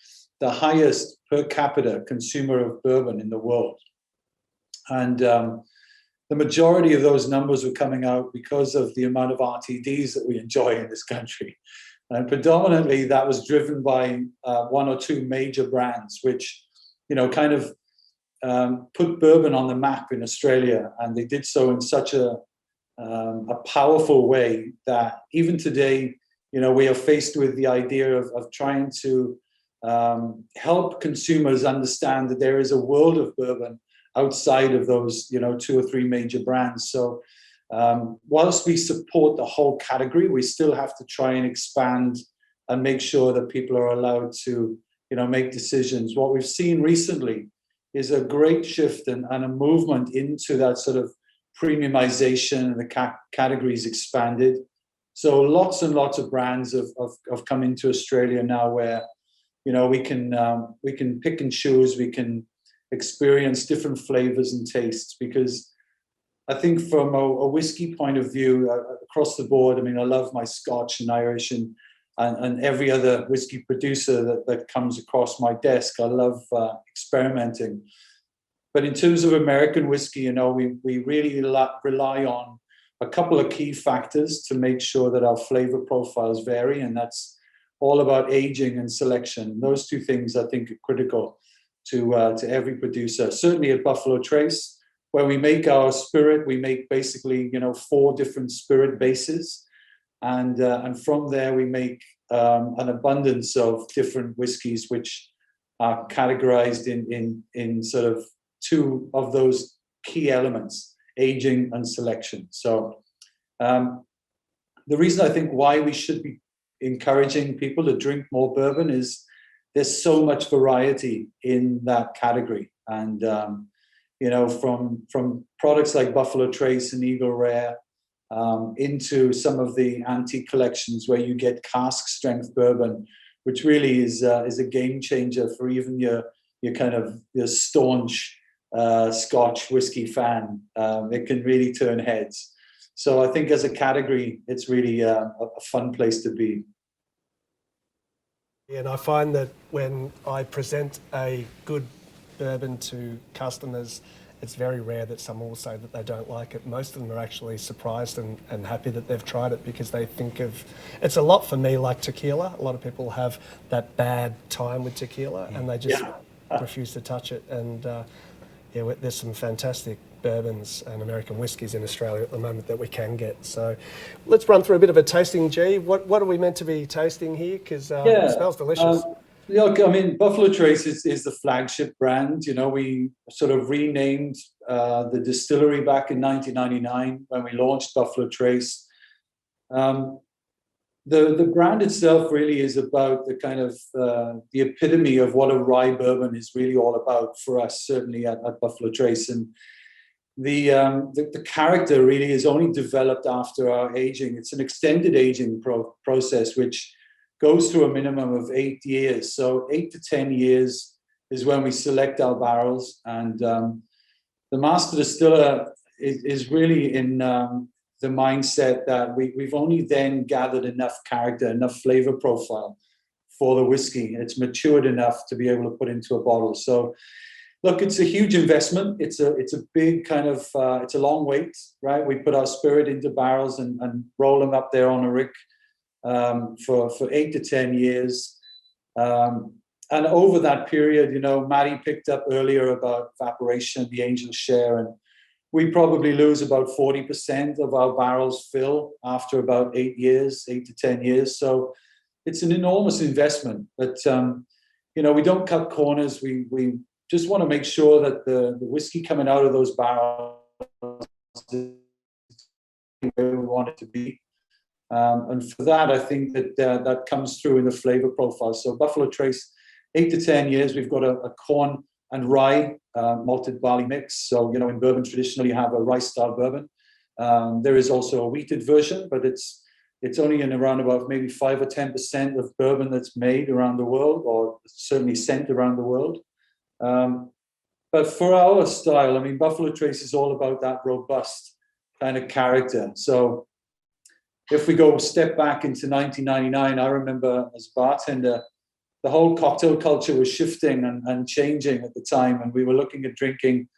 the highest per capita consumer of bourbon in the world. And the majority of those numbers were coming out because of the amount of RTDs that we enjoy in this country. And predominantly that was driven by one or two major brands, which, you know, kind of put bourbon on the map in Australia. And they did so in such a powerful way that even today, you know, we are faced with the idea of trying to help consumers understand that there is a world of bourbon outside of those, you know, two or three major brands. So whilst we support the whole category, we still have to try and expand and make sure that people are allowed to, you know, make decisions. What we've seen recently is a great shift and a movement into that sort of premiumization, and the categories expanded. So lots and lots of brands have come into Australia now where, you know, we can pick and choose, we can experience different flavors and tastes, because I think from a whiskey point of view, across the board, I mean, I love my Scotch and Irish and every other whiskey producer that comes across my desk. I love experimenting. But in terms of American whiskey, you know, we really rely on a couple of key factors to make sure that our flavor profiles vary, and that's all about aging and selection. Those two things, I think, are critical to every producer. Certainly at Buffalo Trace, where we make our spirit, we make basically, you know, 4 different spirit bases, and from there we make an abundance of different whiskeys, which are categorized in sort of 2 of those key elements: aging and selection. So the reason I think why we should be encouraging people to drink more bourbon is there's so much variety in that category. And, you know, from products like Buffalo Trace and Eagle Rare into some of the antique collections where you get cask strength bourbon, which really is a game changer for even your kind of your staunch Scotch whiskey fan. It can really turn heads. So I think as a category, it's really a fun place to be. And I find that when I present a good bourbon to customers, it's very rare that someone will say that they don't like it. Most of them are actually surprised and happy that they've tried it, because they think of, it's a lot for me like tequila. A lot of people have that bad time with tequila and they just refuse to touch it. And there's some fantastic bourbons and American whiskies in Australia at the moment that we can get. So let's run through a bit of a tasting, G. What are we meant to be tasting here? Because it smells delicious. I mean, Buffalo Trace is the flagship brand. You know, we sort of renamed the distillery back in 1999 when we launched Buffalo Trace. The brand itself really is about the kind of the epitome of what a rye bourbon is really all about for us, certainly at Buffalo Trace. And the character really is only developed after our aging. It's an extended aging process, which goes through a minimum of 8 years. So 8 to 10 years is when we select our barrels. And the master distiller is really in the mindset that we've only then gathered enough character, enough flavor profile for the whiskey. It's matured enough to be able to put into a bottle. So look, it's a huge investment. It's a big kind of, it's a long wait, right? We put our spirit into barrels and roll them up there on a rick for 8 to 10 years. And over that period, you know, Maddie picked up earlier about evaporation, the angel share, and we probably lose about 40% of our barrels fill after about 8 to 10 years. So it's an enormous investment, but, you know, we don't cut corners. We just want to make sure that the whiskey coming out of those barrels is where we want it to be. And for that, I think that that comes through in the flavor profile. So Buffalo Trace, 8 to 10 years, we've got a corn and rye malted barley mix. So, you know, in bourbon, traditionally you have a rye-style bourbon. There is also a wheated version, but it's only in around about maybe 5 or 10% of bourbon that's made around the world, or certainly sent around the world. But for our style, I mean, Buffalo Trace is all about that robust kind of character. So if we go a step back into 1999, I remember as a bartender, the whole cocktail culture was shifting and changing at the time. And we were looking at drinking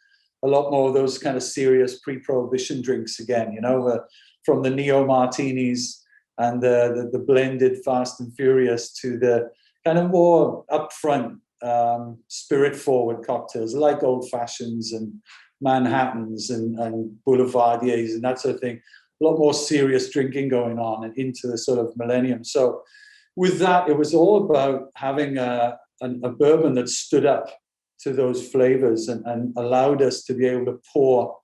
a lot more of those kind of serious pre-prohibition drinks again, you know, from the neo martinis and the blended fast and furious to the kind of more upfront spirit forward cocktails like old fashions and Manhattans and Boulevardiers and that sort of thing. A lot more serious drinking going on and into the sort of millennium. So with that, it was all about having a bourbon that stood up to those flavors and allowed us to be able to pour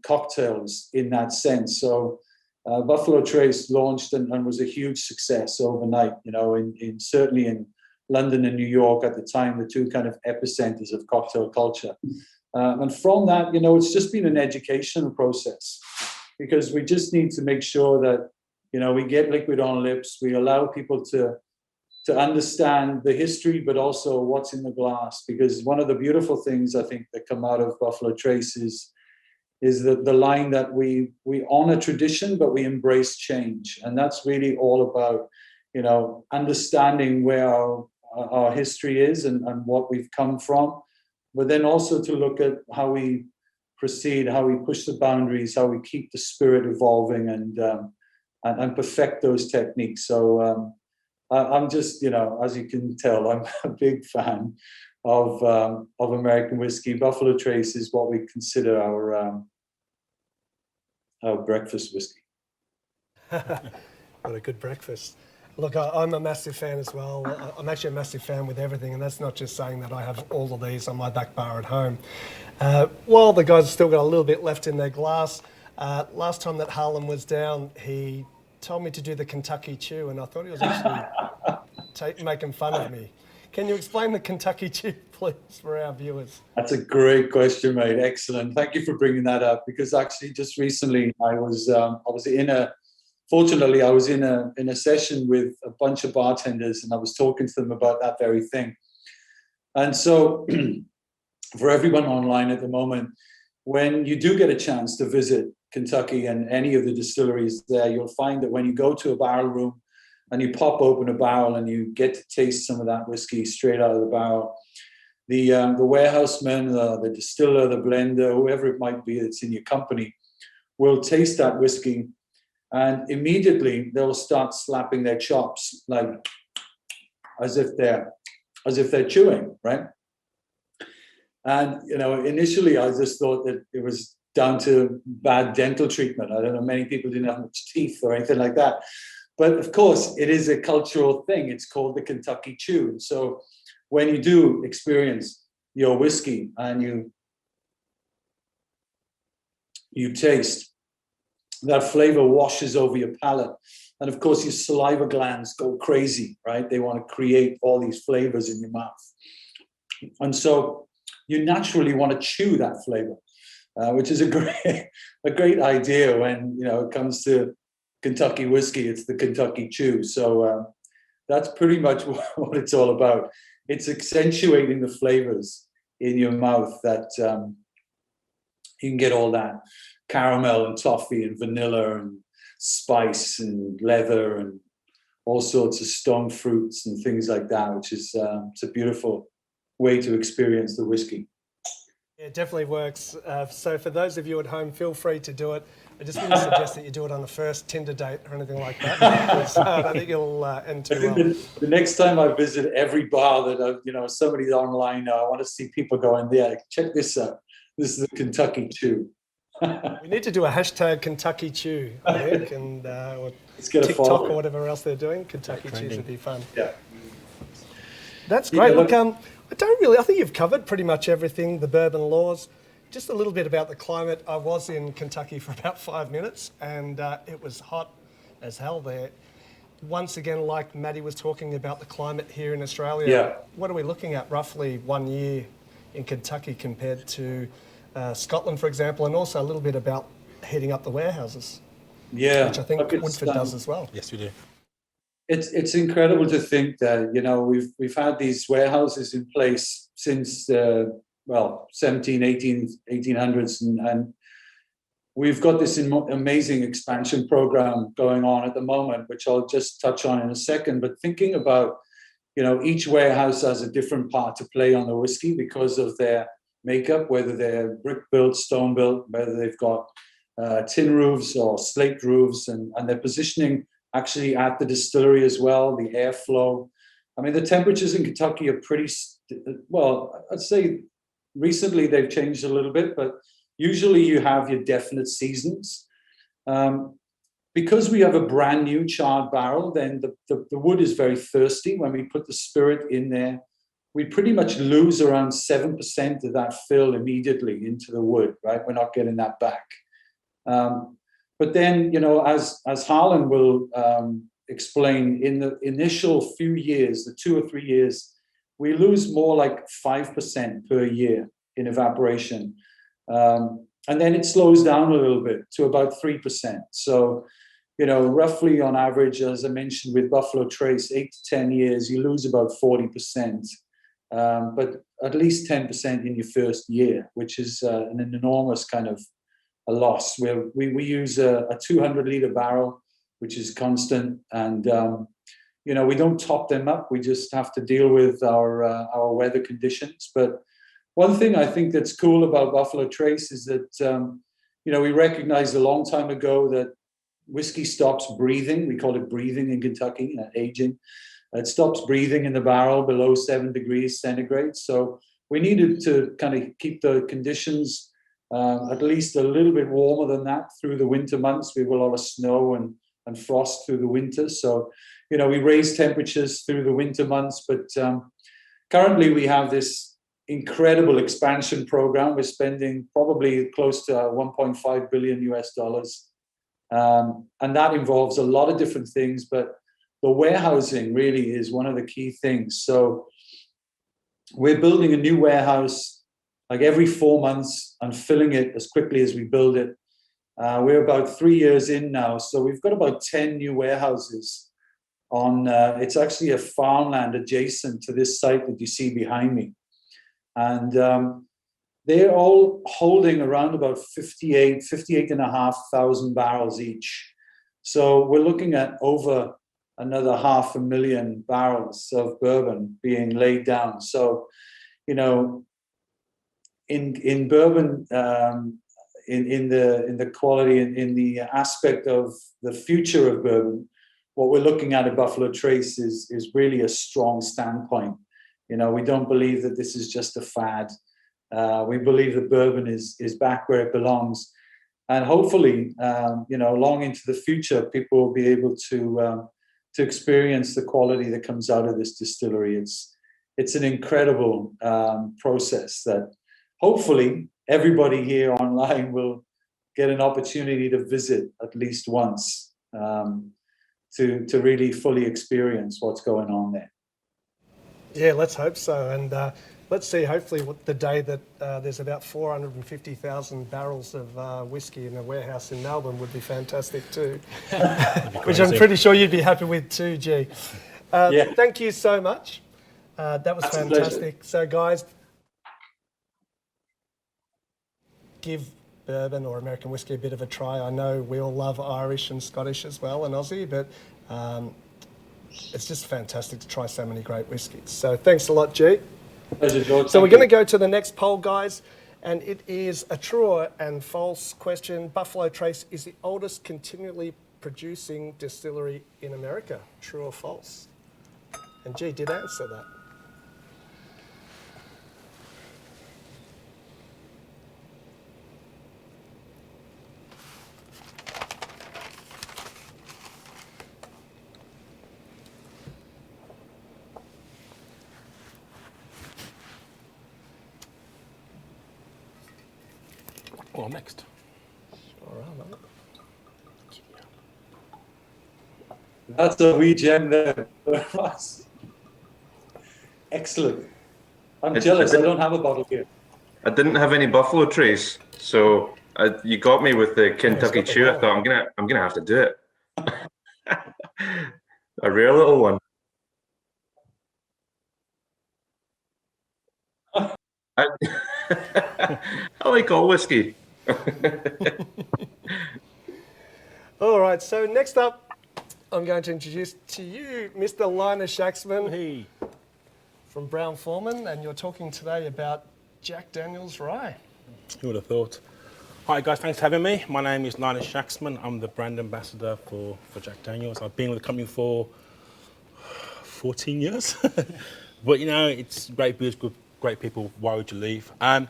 cocktails in that sense. So Buffalo Trace launched and was a huge success overnight, you know, in certainly in London and New York at the time, the two kind of epicenters of cocktail culture. And from that, you know, it's just been an educational process, because we just need to make sure that, you know, we get liquid on lips, we allow people to understand the history, but also what's in the glass. Because one of the beautiful things I think that come out of Buffalo Trace is the line that we honor tradition, but we embrace change. And that's really all about, you know, understanding where our history is and what we've come from, but then also to look at how we proceed, how we push the boundaries, how we keep the spirit evolving and perfect those techniques. So I'm just, you know, as you can tell, I'm a big fan of American whiskey. Buffalo Trace is what we consider our breakfast whiskey. What a good breakfast. Look, I'm a massive fan as well. I'm actually a massive fan with everything, and that's not just saying that I have all of these on my back bar at home. While the guys have still got a little bit left in their glass, last time that Harlan was down, he told me to do the Kentucky Chew, and I thought he was actually making fun of me. Can you explain the Kentucky Chew, please, for our viewers? That's a great question, mate. Excellent. Thank you for bringing that up, because actually just recently I was in a session with a bunch of bartenders, and I was talking to them about that very thing. And so for everyone online at the moment, when you do get a chance to visit Kentucky and any of the distilleries there, you'll find that when you go to a barrel room and you pop open a barrel and you get to taste some of that whiskey straight out of the barrel, the warehouseman, the distiller, the blender, whoever it might be that's in your company, will taste that whiskey, and immediately they'll start slapping their chops, like as if they're chewing, right? And initially I just thought that it was down to bad dental treatment. I don't know, many people didn't have much teeth or anything like that. But of course, it is a cultural thing. It's called the Kentucky Chew. So when you do experience your whiskey and you taste, that flavor washes over your palate. And of course, your saliva glands go crazy, right? They want to create all these flavors in your mouth. And so you naturally want to chew that flavor, which is a great idea when it comes to Kentucky whiskey. It's the Kentucky Chew. So that's pretty much what it's all about. It's accentuating the flavors in your mouth that you can get all that caramel and toffee and vanilla and spice and leather and all sorts of stone fruits and things like that, which is it's a beautiful way to experience the whiskey. Yeah, it definitely works. So for those of you at home, feel free to do it. I just wouldn't suggest that you do it on a first Tinder date or anything like that. Because, I don't think you'll end too well. The next time I visit every bar that somebody's online, I want to see people going, yeah, check this out. This is the Kentucky Chew. We need to do a hashtag Kentucky Chew, I think, and or Let's get a TikTok follow. or whatever else they're doing. Kentucky Chews would be fun. Yeah. That's great. Yeah, Look, I think you've covered pretty much everything, the bourbon laws. Just a little bit about the climate. I was in Kentucky for about 5 minutes and it was hot as hell there. Once again, like Maddie was talking about the climate here in Australia, Yeah. What are we looking at roughly 1 year in Kentucky compared to Scotland, for example, and also a little bit about heating up the warehouses, Yeah. which I think Woodford does as well. Yes, we do. It's incredible to think that we've had these warehouses in place since 1800s and we've got this amazing expansion program going on at the moment, which I'll just touch on in a second. But thinking about each warehouse has a different part to play on the whiskey because of their makeup, whether they're brick built, stone built, whether they've got tin roofs or slate roofs, and their positioning actually at the distillery as well, the airflow. I mean, the temperatures in Kentucky are pretty, I'd say recently they've changed a little bit, but usually you have your definite seasons. Because we have a brand new charred barrel, then the wood is very thirsty. When we put the spirit in there, we pretty much lose around 7% of that fill immediately into the wood, right? We're not getting that back. But then, as Harlan will explain, in the initial few years, the 2 or 3 years, we lose more like 5% per year in evaporation. And then it slows down a little bit to about 3%. So, roughly on average, as I mentioned with Buffalo Trace, 8 to 10 years, you lose about 40%, but at least 10% in your first year, which is an enormous kind of a loss. We use a 200-liter barrel, which is constant, and we don't top them up. We just have to deal with our weather conditions. But one thing I think that's cool about Buffalo Trace is that we recognized a long time ago that whiskey stops breathing. We call it breathing in Kentucky, aging. It stops breathing in the barrel below 7 degrees centigrade. So we needed to kind of keep the conditions at least a little bit warmer than that through the winter months. We have a lot of snow and frost through the winter. So, we raise temperatures through the winter months. But currently we have this incredible expansion program. We're spending probably close to $1.5 billion US. And that involves a lot of different things, but the warehousing really is one of the key things. So we're building a new warehouse like every 4 months and filling it as quickly as we build it. We're about 3 years in now, so we've got about 10 new warehouses on, it's actually a farmland adjacent to this site that you see behind me. And they're all holding around about 58,500 barrels each. So we're looking at over another 500,000 barrels of bourbon being laid down. So, you know, in bourbon, in the quality, in the aspect of the future of bourbon, what we're looking at Buffalo Trace is really a strong standpoint. You know, we don't believe that this is just a fad. We believe that bourbon is back where it belongs, and hopefully, you know, long into the future, people will be able to experience the quality that comes out of this distillery. It's an incredible process that hopefully everybody here online will get an opportunity to visit at least once, to really fully experience what's going on there. Yeah, let's hope so. And let's see, hopefully, the day that there's about 450,000 barrels of whiskey in a warehouse in Melbourne would be fantastic too. Which I'm pretty sure you'd be happy with too, G. Yeah. Thank you so much. That was That's a fantastic. pleasure. So, guys, give bourbon or American whiskey a bit of a try. I know we all love Irish and Scottish as well and Aussie, but it's just fantastic to try so many great whiskies. So thanks a lot, G. Pleasure, George. So Thank we're going to you. go to the next poll, guys, and it is a true and false question. Buffalo Trace is the oldest continually producing distillery in America. True or false? And G did answer that. Well, next. All right, mate. That's a wee gem there. Excellent. I'm jealous. I don't have a bottle here. I didn't have any Buffalo Trace, so you got me with the Kentucky got the Chew. I wall. thought I'm gonna have to do it. A rare little one. I, I like all whiskey. All right, so next up, I'm going to introduce to you Mr. Linus Shaxman Hey. from Brown Forman, and you're talking today about Jack Daniel's Rye. Who would have thought? Hi guys, thanks for having me. My name is Linus Shaxman. I'm the brand ambassador for Jack Daniel's. I've been with the company for 14 years. But you know, it's great beers, good, great people. Why would you leave? We're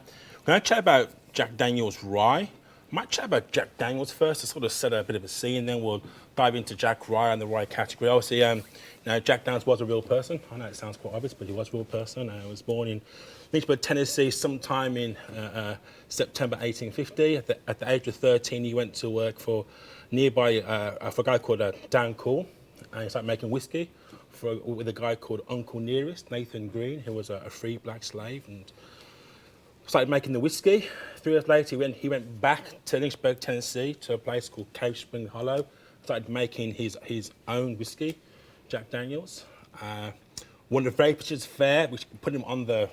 going to chat about Jack Daniel's Rye. I might chat about Jack Daniel's first to sort of set a bit of a scene, then we'll dive into Jack Rye and the Rye category. Obviously, you know, Jack Daniel's was a real person. I know it sounds quite obvious, but he was a real person. He was born in Lynchburg, Tennessee, sometime in September 1850. At the age of 13, he went to work for nearby for a guy called Dan Cool, and he started making whiskey with a guy called Uncle Nearest, Nathan Green, who was a free black slave, and started making the whiskey. 3 years later, he went back to Lynchburg, Tennessee, to a place called Cave Spring Hollow. Started making his own whiskey, Jack Daniel's. Won a very prestigious fair, which put him on the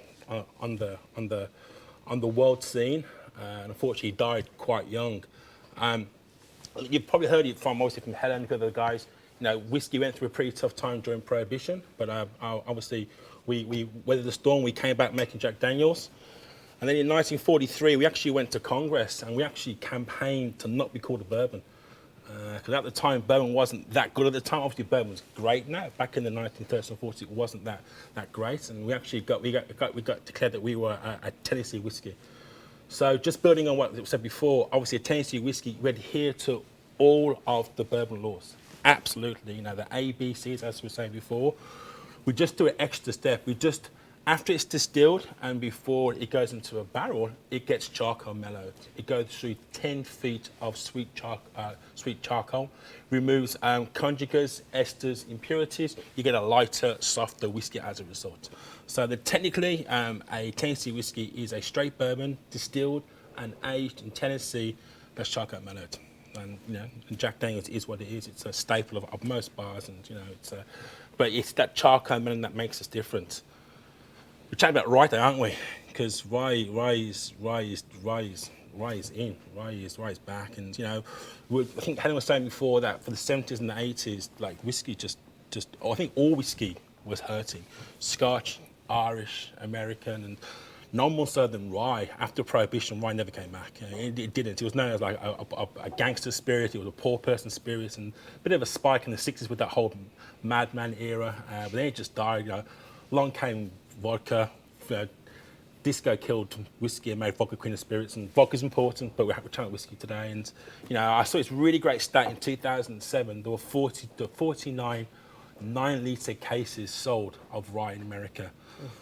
world scene. And unfortunately, he died quite young. You've probably heard it from mostly from Helen, because the guys. You know, whiskey went through a pretty tough time during Prohibition, but obviously we weathered the storm. We came back making Jack Daniel's. And then in 1943, we actually went to Congress and we actually campaigned to not be called a bourbon. Because at the time, bourbon wasn't that good at the time. Obviously, bourbon was great now. Back in the 1930s and 40s, it wasn't that great. And we actually got declared that we were a Tennessee whiskey. So just building on what was said before, obviously a Tennessee whiskey, we adhere to all of the bourbon laws. Absolutely, you know, the ABCs, as we were saying before. We just do an extra step. After it's distilled and before it goes into a barrel, it gets charcoal mellowed. It goes through 10 feet of sweet charcoal, removes conjugates, esters, impurities. You get a lighter, softer whiskey as a result. So technically, a Tennessee whiskey is a straight bourbon distilled and aged in Tennessee that's charcoal mellowed. And you know, Jack Daniel's is what it is. It's a staple of most bars, and you know, but it's that charcoal mellowing that makes us different. We're chatting about rye, though, aren't we? Because rye is in. Rye is back, and I think Helen was saying before that for the 70s and the 80s, like whiskey I think all whiskey was hurting. Scotch, Irish, American, and none more so than rye. After Prohibition, rye never came back. It didn't. It was known as like a gangster spirit. It was a poor person spirit, and a bit of a spike in the 60s with that whole madman era. But then it just died. Along came vodka. Disco killed whiskey and made vodka queen of spirits, and vodka's important, but we're trying to whiskey today. And I saw this really great stat in 2007. There were 49 9-litre cases sold of rye in America.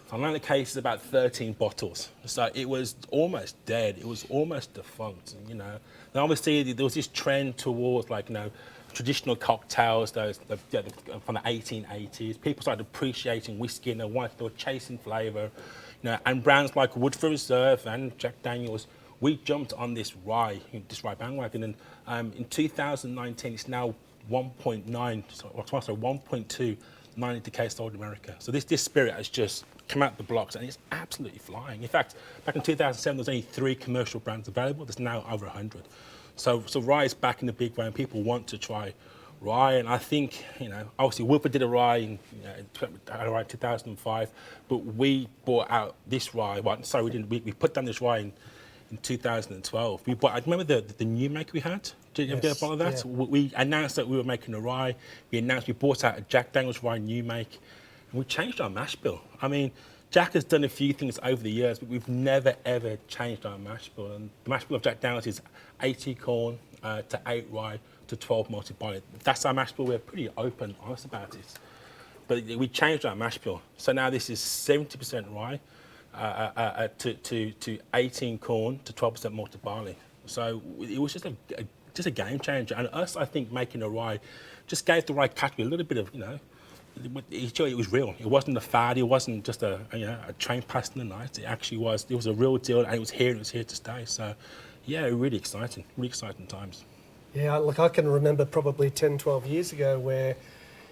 So 9 cases, about 13 bottles. So it was almost dead. It was almost defunct. And obviously there was this trend towards traditional cocktails, those from the 1880s. People started appreciating whiskey and they were chasing flavour. And brands like Woodford Reserve and Jack Daniels, we jumped on this rye bandwagon. And in 2019, it's now 1.2 9-litre case sold in America. So this spirit has just come out the blocks and it's absolutely flying. In fact, back in 2007, there was only 3 commercial brands available. There's now over 100. So rye is back in a big way, and people want to try rye. And I think, obviously Woodford did a rye in 2005, but we brought out this rye. Well, sorry, we didn't. We put down this rye in 2012. I remember the new make we had. Did you ever get a bottle of that? Yeah. We announced that we were making a rye. We brought out a Jack Daniels rye new make, and we changed our mash bill. I mean, Jack has done a few things over the years, but we've never ever changed our mash bill. And the mash bill of Jack Daniels is 80 corn to 8 rye to 12 malted barley. That's our mash bill. We're pretty open, honest about it. But we changed our mash bill. So now this is 70% rye to 18 corn to 12% malted barley. So it was just a game changer. And us, I think, making a rye just gave the rye category a little bit of, it was real. It wasn't a fad. It wasn't just a train past in the night. It actually was. It was a real deal, and it was here to stay. So, yeah, really exciting times. Yeah, look, I can remember probably 10, 12 years ago where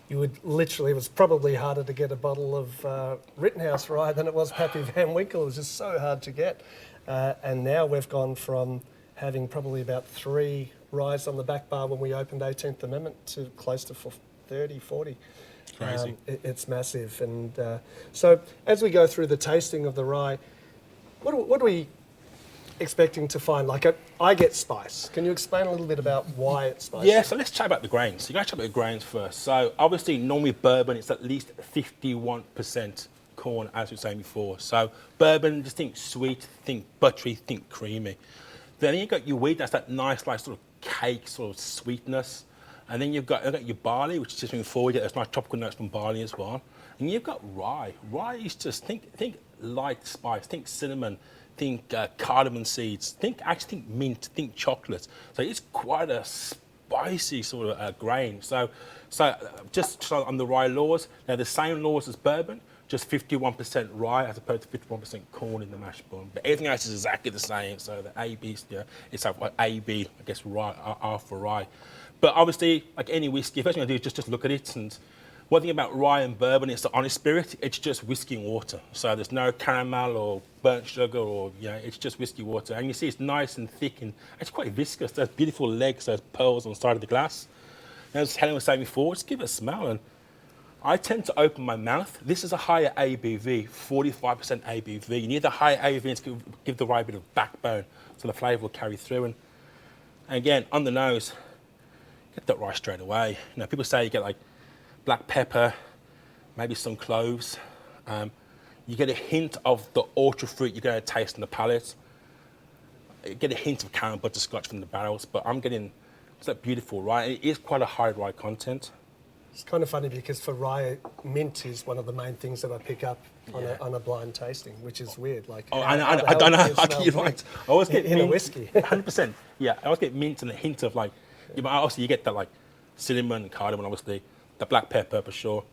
you would literally, it was probably harder to get a bottle of Rittenhouse rye than it was Pappy Van Winkle. It was just so hard to get. And now we've gone from having probably about 3 ryes on the back bar when we opened 18th Amendment to close to 30, 40. Crazy. It's massive. And so as we go through the tasting of the rye, what are we expecting to find? I get spice. Can you explain a little bit about why it's spicy? Yeah, so let's chat about the grains. You got to chat about the grains first. So obviously, normally bourbon, it's at least 51% corn, as we were saying before. So bourbon, just think sweet, think buttery, think creamy. Then you've got your wheat, that's that nice, sort of cake, sort of sweetness. And then you've got your barley, which is just moving forward. You get those nice tropical notes from barley as well. And you've got rye. Rye is just, think light spice, think cinnamon, think cardamom seeds, think mint, think chocolate. So it's quite a spicy sort of grain. So just on the rye laws, now the same laws as bourbon, just 51% rye as opposed to 51% corn in the mash bill. But everything else is exactly the same. So the AB, it's like AB, I guess, rye, R for rye. But obviously, like any whiskey, first thing I do is just look at it. And one thing about rye and bourbon, it's the honest spirit. It's just whiskey and water. So there's no caramel or burnt sugar or, it's just whiskey water. And you see it's nice and thick and it's quite viscous. Those beautiful legs, those pearls on the side of the glass. And as Helen was saying before, just give it a smell. And I tend to open my mouth. This is a higher ABV, 45% ABV. You need the higher ABV to give the rye a bit of backbone so the flavour will carry through. And again, on the nose, get that rye straight away. People say you get black pepper, maybe some cloves. You get a hint of the orchard fruit you're going to taste in the palate. You get a hint of caramel butterscotch from the barrels, but I'm getting that beautiful rye. It is quite a high rye content. It's kind of funny because for rye, mint is one of the main things that I pick up on a blind tasting, which is weird. I know. You're right. I always get in a whiskey. 100%. Yeah, I always get mint and a hint of obviously you get that cinnamon and cardamom, obviously, the black pepper for sure.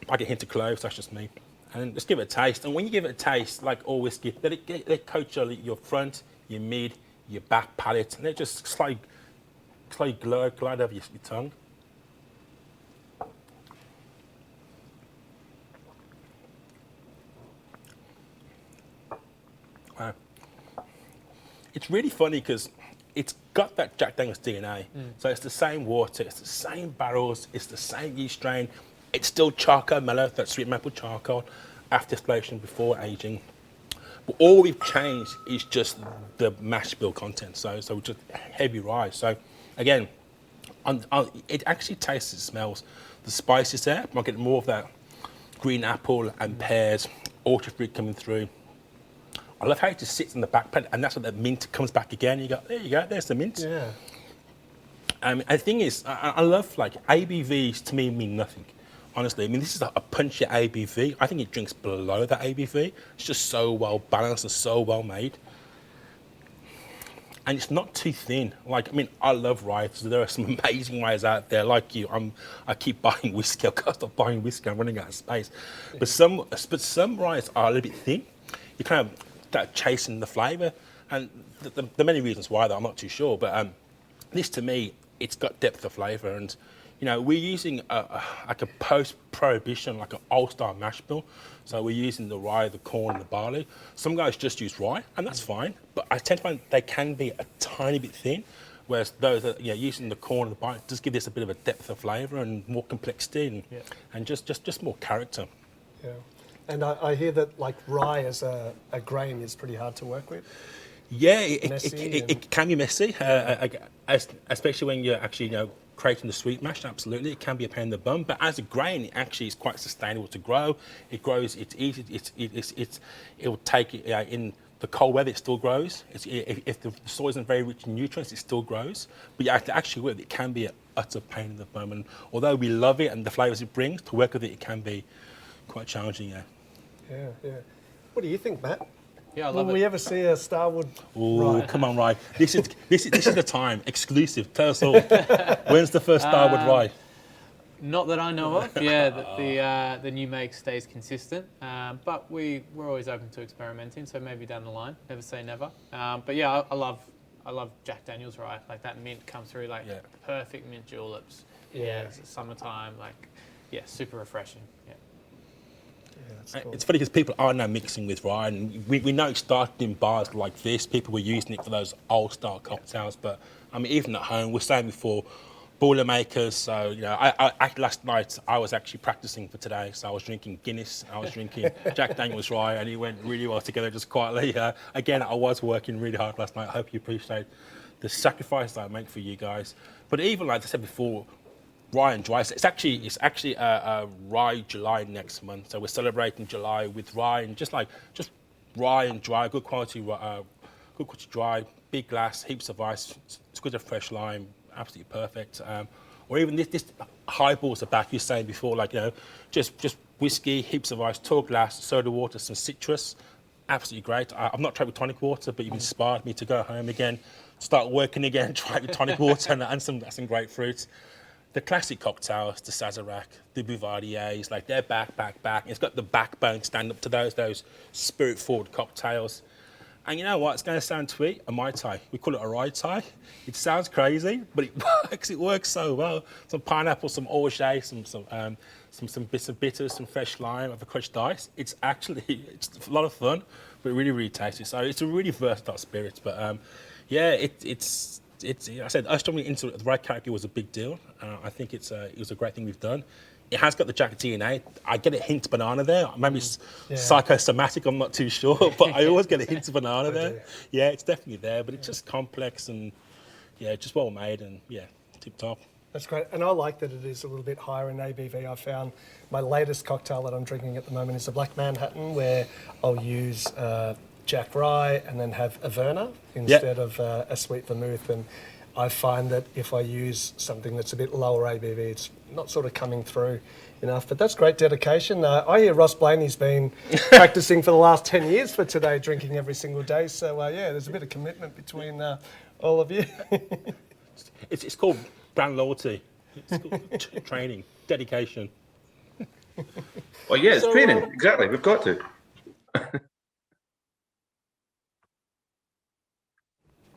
I get a hint of cloves, that's just me. And just give it a taste. And when you give it a taste, like all whiskey, let it coat your front, your mid, your back palate, and it just slowly glide over your tongue. it's really funny because it's got that Jack Daniel's DNA. So it's the same water, it's the same barrels, it's the same yeast strain. It's still charcoal mellow, that sweet maple charcoal, after distillation, before aging. But all we've changed is just the mash bill content. So just heavy rye. So again, it actually tastes and smells. The spice is there. I get more of that green apple and pears, orchard fruit coming through. I love how it just sits in the back palate, and that's what that mint comes back again. You go, there you go, there's the mint. Yeah. And the thing is, I love, like, ABVs to me mean nothing. Honestly, I mean, this is a punchy ABV. I think it drinks below that ABV. It's just so well balanced and so well made. And it's not too thin. Like, I mean, I love rye. So there are some amazing ryes out there. Like you, I keep buying whiskey. I've got to stop buying whiskey. I'm running out of space. But some ryes are a little bit thin. You kind of that chasing the flavour. And there are many reasons why, though. I'm not too sure. But this, to me, it's got depth of flavour. And you know, we're using like a post-prohibition, like an old-style mash bill. So we're using the rye, the corn, and the barley. Some guys just use rye, and that's fine. But I tend to find they can be a tiny bit thin, whereas those that using the corn and the barley does give this a bit of a depth of flavour and more complexity and just more character. Yeah. And I hear that, like, rye as a grain is pretty hard to work with. Yeah, it can be messy, especially when you're actually creating the sweet mash. Absolutely, it can be a pain in the bum. But as a grain, it actually is quite sustainable to grow. It grows. It's easy. It will take in the cold weather. It still grows. If the soil isn't very rich in nutrients, it still grows. But you have to actually work with it. It can be an utter pain in the bum. And although we love it and the flavours it brings, to work with it can be quite challenging. Yeah. What do you think, Matt? Yeah, I love Will we ever see a Starwood Oh, come on, rye. This is the time. Exclusive. Tell us all. When's the first Starwood rye? Not that I know of. Yeah, the new make stays consistent. But we're always open to experimenting. So maybe down the line, never say never. But yeah, I love Jack Daniel's rye. Like that mint comes through like perfect mint juleps. Yeah, it's summertime. Like, super refreshing. Yeah. Cool. It's funny because people are now mixing with rye, and we know it started in bars like this. People were using it for those old style cocktails, but I mean, even at home, we're saying before, Boilermakers. So last night I was actually practicing for today. So I was drinking Guinness, I was drinking Jack Daniel's rye, and it went really well together, just quietly. Again, I was working really hard last night. I hope you appreciate the sacrifice that I make for you guys. But even like I said before, rye and dry. It's actually Rye July next month. So we're celebrating July with rye and just rye and dry, good quality dry, big glass, heaps of ice, squeeze of fresh lime, absolutely perfect. Or even this highballs are back. You were saying before, just whiskey, heaps of ice, tall glass, soda water, some citrus, absolutely great. I've not tried with tonic water, but you've inspired me to go home again, start working again, try with tonic water and some grapefruits. The classic cocktails, the Sazerac, the Bouvardiers, like they're back. It's got the backbone to stand up to those spirit-forward cocktails. And you know what? It's going to sound sweet, a Mai Tai. We call it a rye Tai. It sounds crazy, but it works. It works so well. Some pineapple, some orgeat, some bits of bitters, some fresh lime, of a crushed ice. It's a lot of fun, but really, really tasty. So it's a really versatile spirit. But I said us jumping into the right category was a big deal. I think it was a great thing we've done. It has got the Jack DNA. I get a hint of banana there. Maybe it's psychosomatic, I'm not too sure, but I always get a hint of banana there. Yeah, it's definitely there, but it's just complex and just well made and tip top. That's great. And I like that it is a little bit higher in ABV. I found my latest cocktail that I'm drinking at the moment is a Black Manhattan, where I'll use Jack Rye and then have Averna instead of a sweet vermouth. And I find that if I use something that's a bit lower ABV, it's not sort of coming through enough. But that's great dedication. I hear Ross Blaney's been practicing for the last 10 years for today, drinking every single day. So, there's a bit of commitment between all of you. It's called brand loyalty. It's called training, dedication. Well, yeah, it's training. Exactly. We've got to.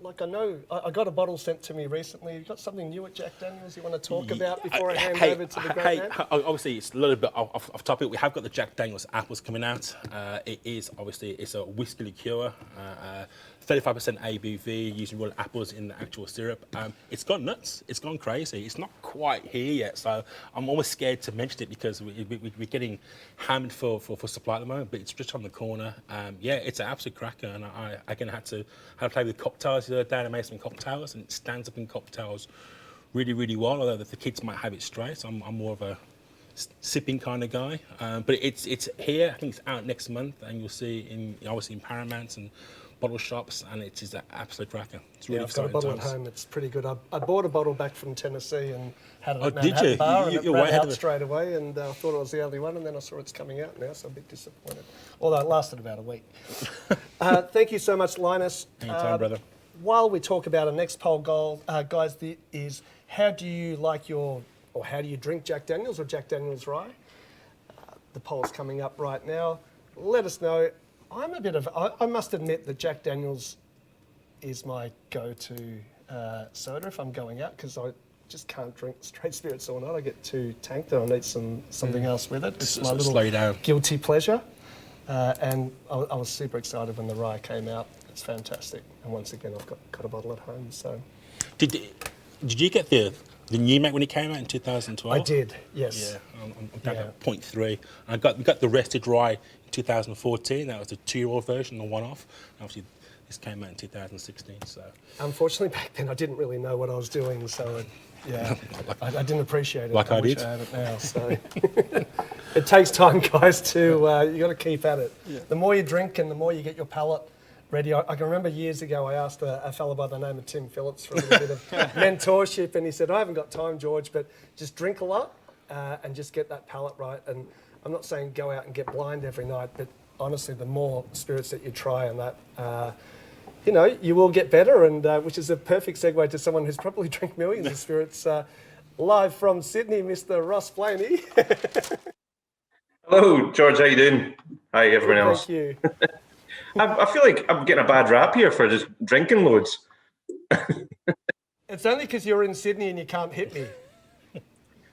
Like, I know, I got a bottle sent to me recently. You've got something new at Jack Daniel's you want to talk about before I hand over to the great man? Obviously, it's a little bit off topic. We have got the Jack Daniel's apples coming out. It's a whiskey liqueur, 35% ABV, using real apples in the actual syrup. It's gone nuts. It's gone crazy. It's not quite here yet, so I'm almost scared to mention it because we're getting hammered for supply at the moment. But it's just on the corner. Yeah, it's an absolute cracker, and I again had to play with cocktails the other day. I made some cocktails, and it stands up in cocktails really, really well. Although the kids might have it straight, I'm more of a sipping kind of guy. But it's here. I think it's out next month, and you'll see obviously in Paramount and bottle shops, and it is an absolute cracker. It's really I've got a bottle at home. It's pretty good. I bought a bottle back from Tennessee and had it at Manhattan Bar, and it ran out straight away, and I thought it was the only one, and then I saw it's coming out now, so I'm a bit disappointed. Although it lasted about a week. Thank you so much, Linus. Anytime, brother. While we talk about our next poll goal, guys, is how do you how do you drink Jack Daniels or Jack Daniels Rye? The poll's coming up right now. Let us know. I must admit that Jack Daniels is my go-to soda if I'm going out, because I just can't drink straight spirits all night. I get too tanked and I need something else with it. It's my little guilty pleasure. And I was super excited when the Rye came out. It's fantastic. And once again, I've got a bottle at home. So, Did you get the new make when it came out in 2012? I did, yes. Yeah, I'm down at 0.3. I got the Rested Rye in 2014. That was the 2-year-old version, the one-off. Obviously, this came out in 2016. So, unfortunately, back then I didn't really know what I was doing. So, I didn't appreciate it. Like I did. I had it now. So, it takes time, guys. You got to keep at it. Yeah. The more you drink and the more you get your palate ready. I can remember years ago I asked a fellow by the name of Tim Phillips for a little bit of mentorship, and he said, I haven't got time, George, but just drink a lot and just get that palate right. And I'm not saying go out and get blind every night, but honestly, the more spirits that you try and that, you will get better, and which is a perfect segue to someone who's probably drank millions of spirits. Live from Sydney, Mr. Ross Blaney. Hello, George, how you doing? Hi, everyone else. Thank you. I feel like I'm getting a bad rap here for just drinking loads. It's only because you're in Sydney and you can't hit me.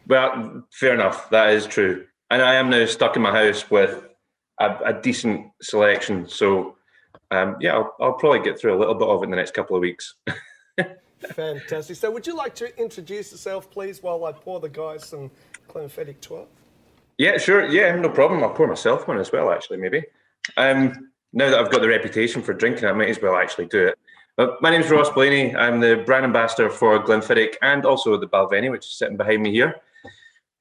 Well, fair enough. That is true. And I am now stuck in my house with a decent selection. So, I'll probably get through a little bit of it in the next couple of weeks. Fantastic. So would you like to introduce yourself, please, while I pour the guys some Glenfiddich 12? Yeah, sure. Yeah, no problem. I'll pour myself one as well, actually, maybe. Now that I've got the reputation for drinking, I might as well actually do it. My name's Ross Blaney. I'm the brand ambassador for Glenfiddich and also the Balvenie, which is sitting behind me here.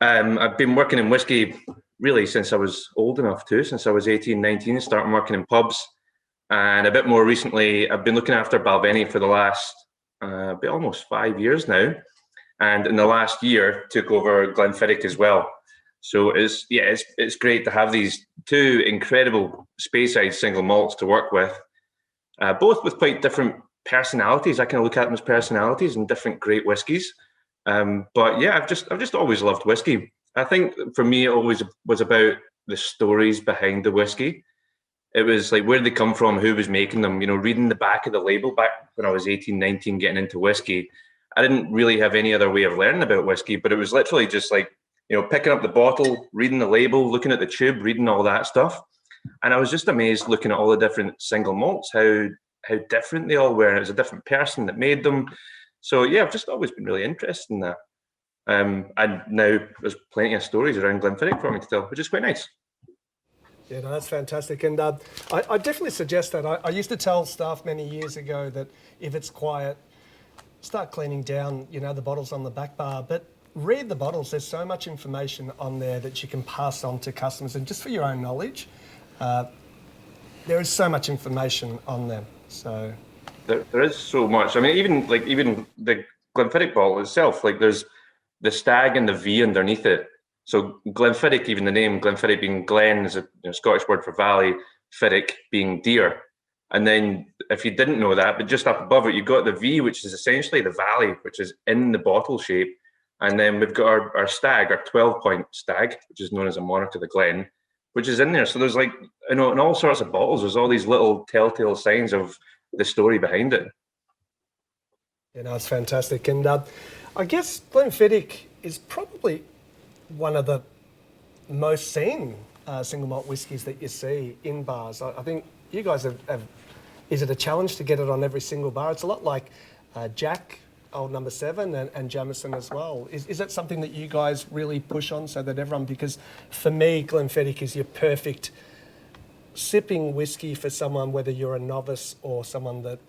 I've been working in whiskey really since I was old enough to, since I was 18, 19, starting working in pubs. And a bit more recently, I've been looking after Balvenie for the last almost 5 years now. And in the last year, took over Glenfiddich as well. So it's great to have these two incredible Speyside single malts to work with, both with quite different personalities. I kind of look at them as personalities and different great whiskies. But yeah, I've just always loved whiskey. I think for me, it always was about the stories behind the whiskey. It was like, where did they come from? Who was making them? Reading the back of the label back when I was 18, 19, getting into whiskey. I didn't really have any other way of learning about whiskey, but it was literally just like, picking up the bottle, reading the label, looking at the tube, reading all that stuff. And I was just amazed looking at all the different single malts, how different they all were. And it was a different person that made them. So yeah, I've just always been really interested in that. And now there's plenty of stories around Glenfiddich for me to tell, which is quite nice. Yeah, no, that's fantastic. And I definitely suggest that. I used to tell staff many years ago that if it's quiet, start cleaning down, the bottles on the back bar. But read the bottles. There's so much information on there that you can pass on to customers. And just for your own knowledge, there is so much information on them. So there is so much. I mean, even the Glenfiddich bottle itself, like there's the stag and the V underneath it. So Glenfiddich, even the name Glenfiddich being Glen is a Scottish word for valley, Fiddick being deer. And then if you didn't know that, but just up above it, you've got the V, which is essentially the valley, which is in the bottle shape. And then we've got our stag, our 12-point stag, which is known as a monarch of the Glen, which is in there. So there's in all sorts of bottles, there's all these little telltale signs of the story behind it. It's fantastic. And I guess Glenfiddich is probably one of the most seen single malt whiskies that you see in bars. I think you guys have Is it a challenge to get it on every single bar? It's a lot like Jack, Old Number 7, and Jameson as well. Is that something that you guys really push on so that everyone, because for me, Glenfiddich is your perfect sipping whiskey for someone, whether you're a novice or someone that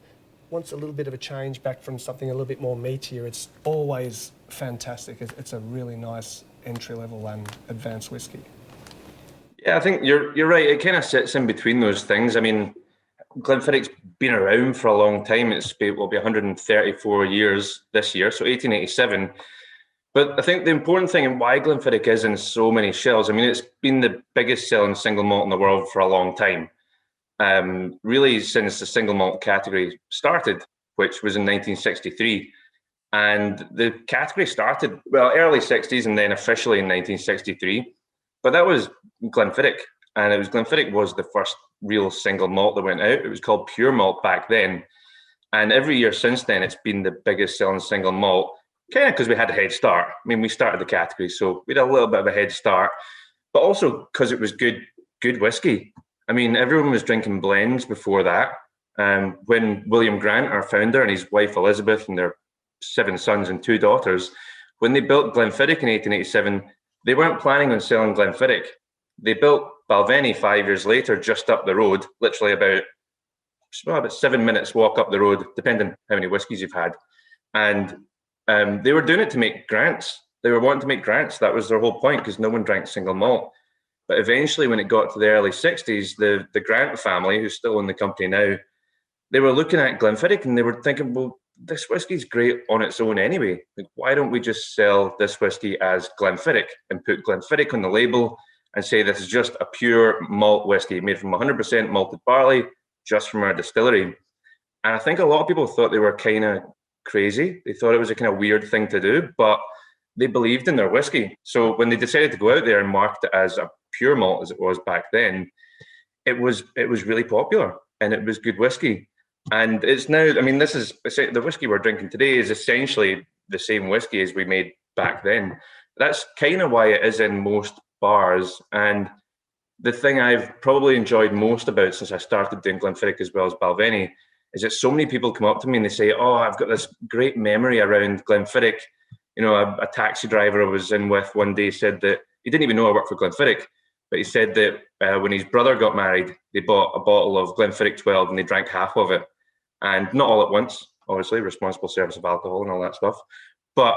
wants a little bit of a change back from something a little bit more meatier. It's always fantastic. It's a really nice entry-level and advanced whiskey. Yeah, I think you're right. It kind of sits in between those things. I mean, Glenfiddich's been around for a long time. It will be 134 years this year, so 1887. But I think the important thing and why Glenfiddich is in so many shelves, I mean, it's been the biggest selling single malt in the world for a long time. Really since the single malt category started, which was in 1963. And the category started, well, early 60s and then officially in 1963. But that was Glenfiddich. And Glenfiddich was the first real single malt that went out. It was called pure malt back then. And every year since then, it's been the biggest selling single malt, kind of because we had a head start. I mean, we started the category, so we had a little bit of a head start, but also because it was good whiskey. I mean, everyone was drinking blends before that. When William Grant, our founder, and his wife Elizabeth, and their 7 sons and 2 daughters, when they built Glenfiddich in 1887, they weren't planning on selling Glenfiddich. They built Balvenie 5 years later, just up the road, literally about 7 minutes walk up the road, depending how many whiskies you've had. And they were doing it to make Grants. They were wanting to make Grants. That was their whole point, because no one drank single malt. But eventually, when it got to the early 60s, the Grant family, who's still in the company now, they were looking at Glenfiddich and they were thinking, well, this whiskey's great on its own anyway. Like, why don't we just sell this whiskey as Glenfiddich and put Glenfiddich on the label and say this is just a pure malt whiskey made from 100% malted barley, just from our distillery. And I think a lot of people thought they were kind of crazy. They thought it was a kind of weird thing to do, but they believed in their whiskey. So when they decided to go out there and market it as a pure malt, as it was back then, it was really popular and it was good whiskey. And it's now, I mean, the whiskey we're drinking today is essentially the same whiskey as we made back then. That's kind of why it is in most bars. And the thing I've probably enjoyed most about since I started doing Glenfiddich as well as Balvenie is that so many people come up to me and they say, oh, I've got this great memory around Glenfiddich. You know, a taxi driver I was in with one day said that he didn't even know I worked for Glenfiddich, but he said that when his brother got married, they bought a bottle of Glenfiddich 12 and they drank half of it. And not all at once, obviously, responsible service of alcohol and all that stuff. But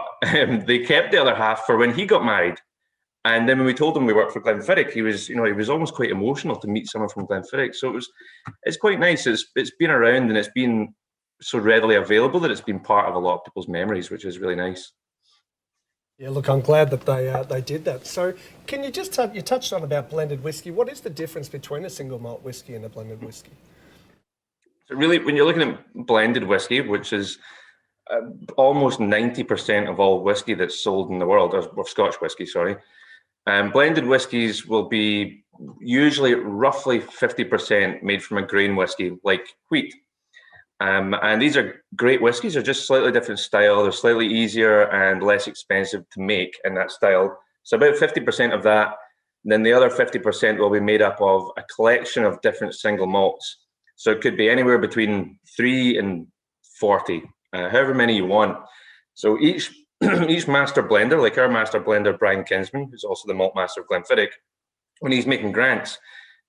they kept the other half for when he got married. And then when we told him we worked for Glenfiddich, he was almost quite emotional to meet someone from Glenfiddich. So it's quite nice. It's been around and it's been so readily available that it's been part of a lot of people's memories, which is really nice. Yeah, look, I'm glad that they did that. So can you just you touched on about blended whiskey. What is the difference between a single malt whiskey and a blended whiskey? So really, when you're looking at blended whiskey, which is almost 90% of all whiskey that's sold in the world, or Scotch whiskey, sorry, blended whiskies will be usually roughly 50% made from a grain whiskey like wheat. And these are great whiskies. They're just slightly different style. They're slightly easier and less expensive to make in that style. So about 50% of that. And then the other 50% will be made up of a collection of different single malts. So it could be anywhere between 3 and 40, however many you want. So each master blender, like our master blender, Brian Kinsman, who's also the malt master of Glenfiddich, when he's making Grants,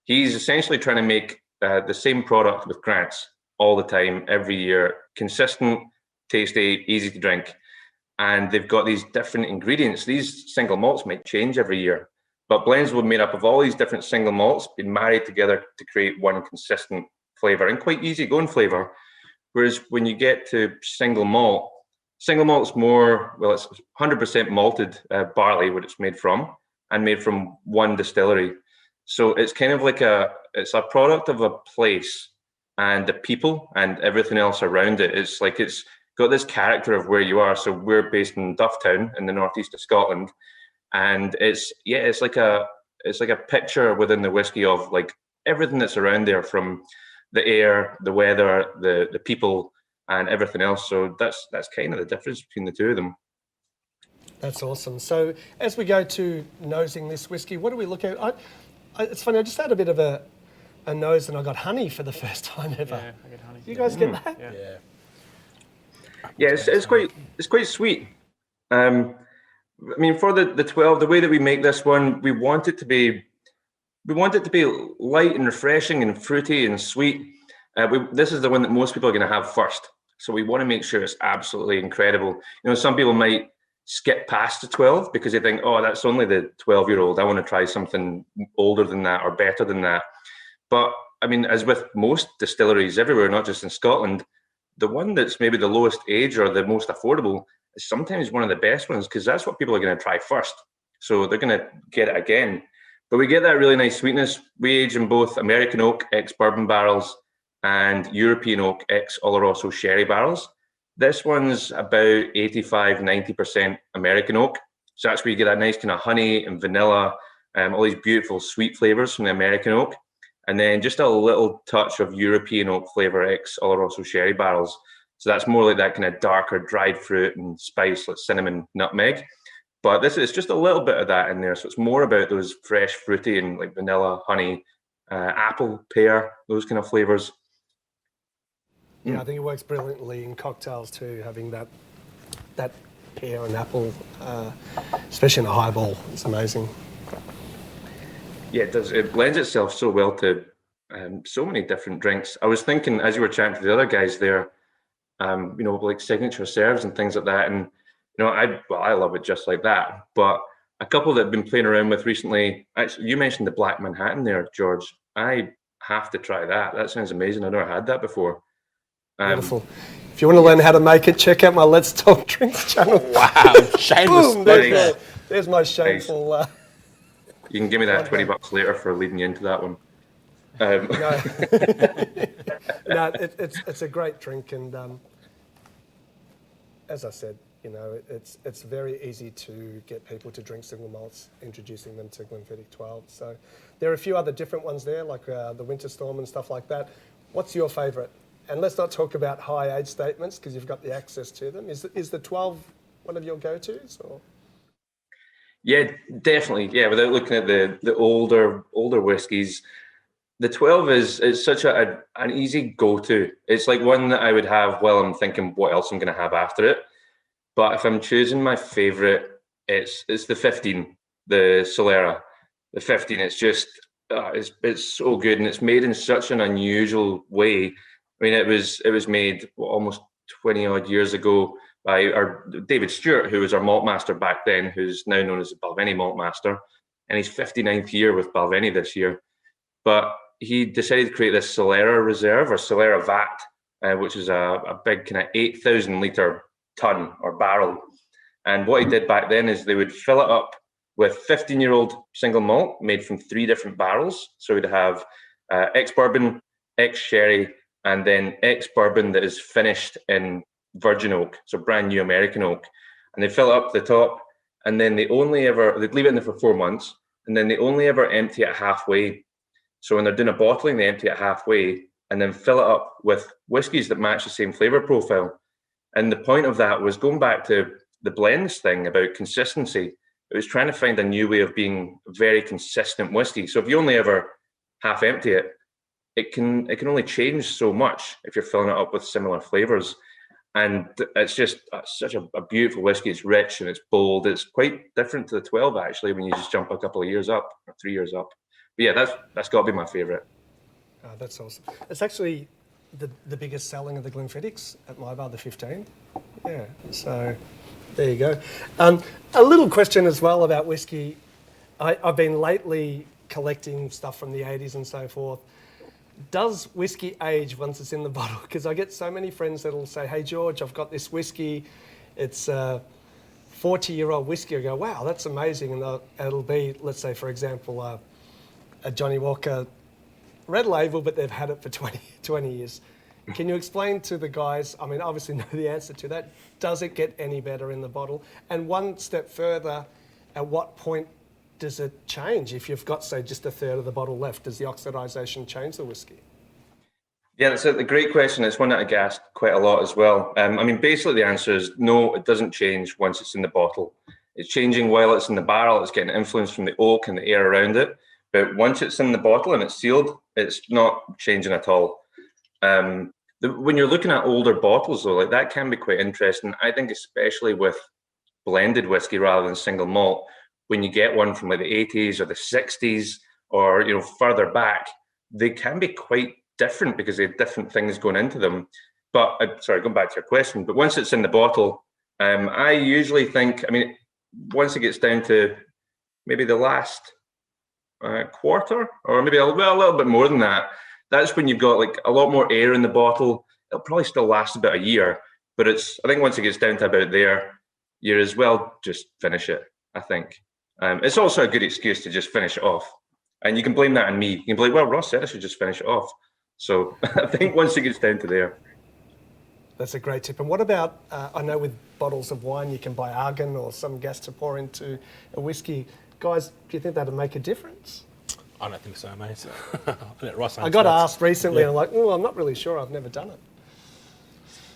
he's essentially trying to make the same product with Grants all the time, every year, consistent, tasty, easy to drink. And they've got these different ingredients. These single malts might change every year, but blends will be made up of all these different single malts being married together to create one consistent flavor and quite easy going flavor. Whereas when you get to single malt's more, well, it's 100% malted barley, what it's made from, and made from one distillery. So it's kind of like it's a product of a place and the people and everything else around it. It's like it's got this character of where you are. So we're based in Dufftown in the northeast of Scotland, and it's like a picture within the whiskey of like everything that's around there, from the air, the weather, the people, and everything else. So that's kind of the difference between the two of them. That's awesome. So as we go to nosing this whiskey, what do we look at? It's funny, I just had a bit of a a nose and I got honey for the first time ever. Yeah, I get honey. You guys get that? Yeah. Yeah, it's quite sweet. I mean, for the 12, the way that we make this one, we want it to be light and refreshing and fruity and sweet. This is the one that most people are going to have first, so we want to make sure it's absolutely incredible. You know, some people might skip past the 12 because they think, oh, that's only the 12-year-old. I want to try something older than that or better than that. But I mean, as with most distilleries everywhere, not just in Scotland, the one that's maybe the lowest age or the most affordable is sometimes one of the best ones, because that's what people are going to try first. So they're going to get it again. But we get that really nice sweetness. We age in both American oak ex-bourbon barrels and European oak ex-Oloroso sherry barrels. This one's about 85, 90% American oak. So that's where you get that nice kind of honey and vanilla, all these beautiful sweet flavors from the American oak. And then just a little touch of European oak flavor ex-Oloroso sherry barrels. So that's more like that kind of darker dried fruit and spice, like cinnamon, nutmeg. But this is just a little bit of that in there. So it's more about those fresh, fruity and like vanilla, honey, apple, pear, those kind of flavors. Yeah, I think it works brilliantly in cocktails too, having that pear and apple, especially in a highball. It's amazing. Yeah, it does. It blends itself so well to so many different drinks. I was thinking, as you were chatting to the other guys there, you know, like signature serves and things like that. And, you know, I love it just like that. But a couple that I've been playing around with recently, actually, you mentioned the Black Manhattan there, George. I have to try that. That sounds amazing. I've never had that before. Beautiful. If you want to learn how to make it, check out my Let's Talk Drinks channel. Wow, shameless. Boom, there's my shameful... Nice. You can give me that $20 later for leading you into that one. No, it's a great drink, and as I said, you know, it's very easy to get people to drink single malts, introducing them to Glenfiddich 12. So there are a few other different ones there, like the Winter Storm and stuff like that. What's your favourite? And let's not talk about high age statements because you've got the access to them. Is the 12 one of your go-tos? Or? Yeah, definitely. Yeah, without looking at the older whiskies, the 12 is such an easy go-to. It's like one that I would have while I'm thinking what else I'm going to have after it. But if I'm choosing my favourite, it's the 15, the Solera. The 15, it's just it's so good, and it's made in such an unusual way. I mean, it was made almost 20 odd years ago by our David Stewart, who was our malt master back then, who's now known as the Balvenie malt master, and he's 59th year with Balvenie this year. But he decided to create this Solera Reserve or Solera Vat, which is a big kind of 8,000 litre ton or barrel. And what he did back then is they would fill it up with 15-year-old single malt made from 3 different barrels. So we'd have ex-bourbon, ex-sherry, and then ex-bourbon that is finished in virgin oak, so brand new American oak. And they fill it up to the top, and then they'd leave it in there for 4 months, and then they only ever empty it halfway. So when they're doing a bottling, they empty it halfway and then fill it up with whiskies that match the same flavour profile. And the point of that was going back to the blends thing about consistency. It was trying to find a new way of being very consistent whiskey. So if you only ever half empty it, it can only change so much if you're filling it up with similar flavours. And it's just such a beautiful whiskey. It's rich and it's bold. It's quite different to the 12 actually when you just jump a couple of years up or 3 years up. But yeah, that's got to be my favourite. Oh, that's awesome. It's actually the biggest selling of the Glenfiddichs at my bar, the 15. Yeah, so there you go. A little question as well about whiskey. I've been lately collecting stuff from the 80s and so forth. Does whiskey age once it's in the bottle? Because I get so many friends that'll say, hey, George, I've got this whiskey. It's a 40-year-old whiskey. I go, wow, that's amazing. And it'll be, let's say, for example, a Johnny Walker red label, but they've had it for 20 years. Can you explain to the guys, I mean, obviously know the answer to that, does it get any better in the bottle? And one step further, at what point does it change? If you've got, say, just a third of the bottle left, does the oxidisation change the whiskey? Yeah, that's a great question. It's one that I get asked quite a lot as well. I mean, basically the answer is no, it doesn't change once it's in the bottle. It's changing while it's in the barrel. It's getting influence from the oak and the air around it, But once it's in the bottle and it's sealed, it's not changing at all. When you're looking at older bottles, though, like that can be quite interesting. I think especially with blended whiskey rather than single malt, when you get one from like the 80s or the 60s or further back, they can be quite different because they have different things going into them. But sorry, going back to your question, but once it's in the bottle, I usually think, once it gets down to maybe the last quarter, or maybe a little bit more than that, that's when you've got like a lot more air in the bottle. It'll probably still last about a year, but I think once it gets down to about there, you're as well just finish it, I think. It's also a good excuse to just finish it off. And you can blame that on me. You can be like, well, Ross said I should just finish it off. So I think once it gets down to there. That's a great tip. And what about, I know with bottles of wine, you can buy argon or some gas to pour into a whiskey. Guys, do you think that'd make a difference? I don't think so, mate. I'll let Ross I got asked recently, Yeah. and I'm like, oh, I'm not really sure. I've never done it.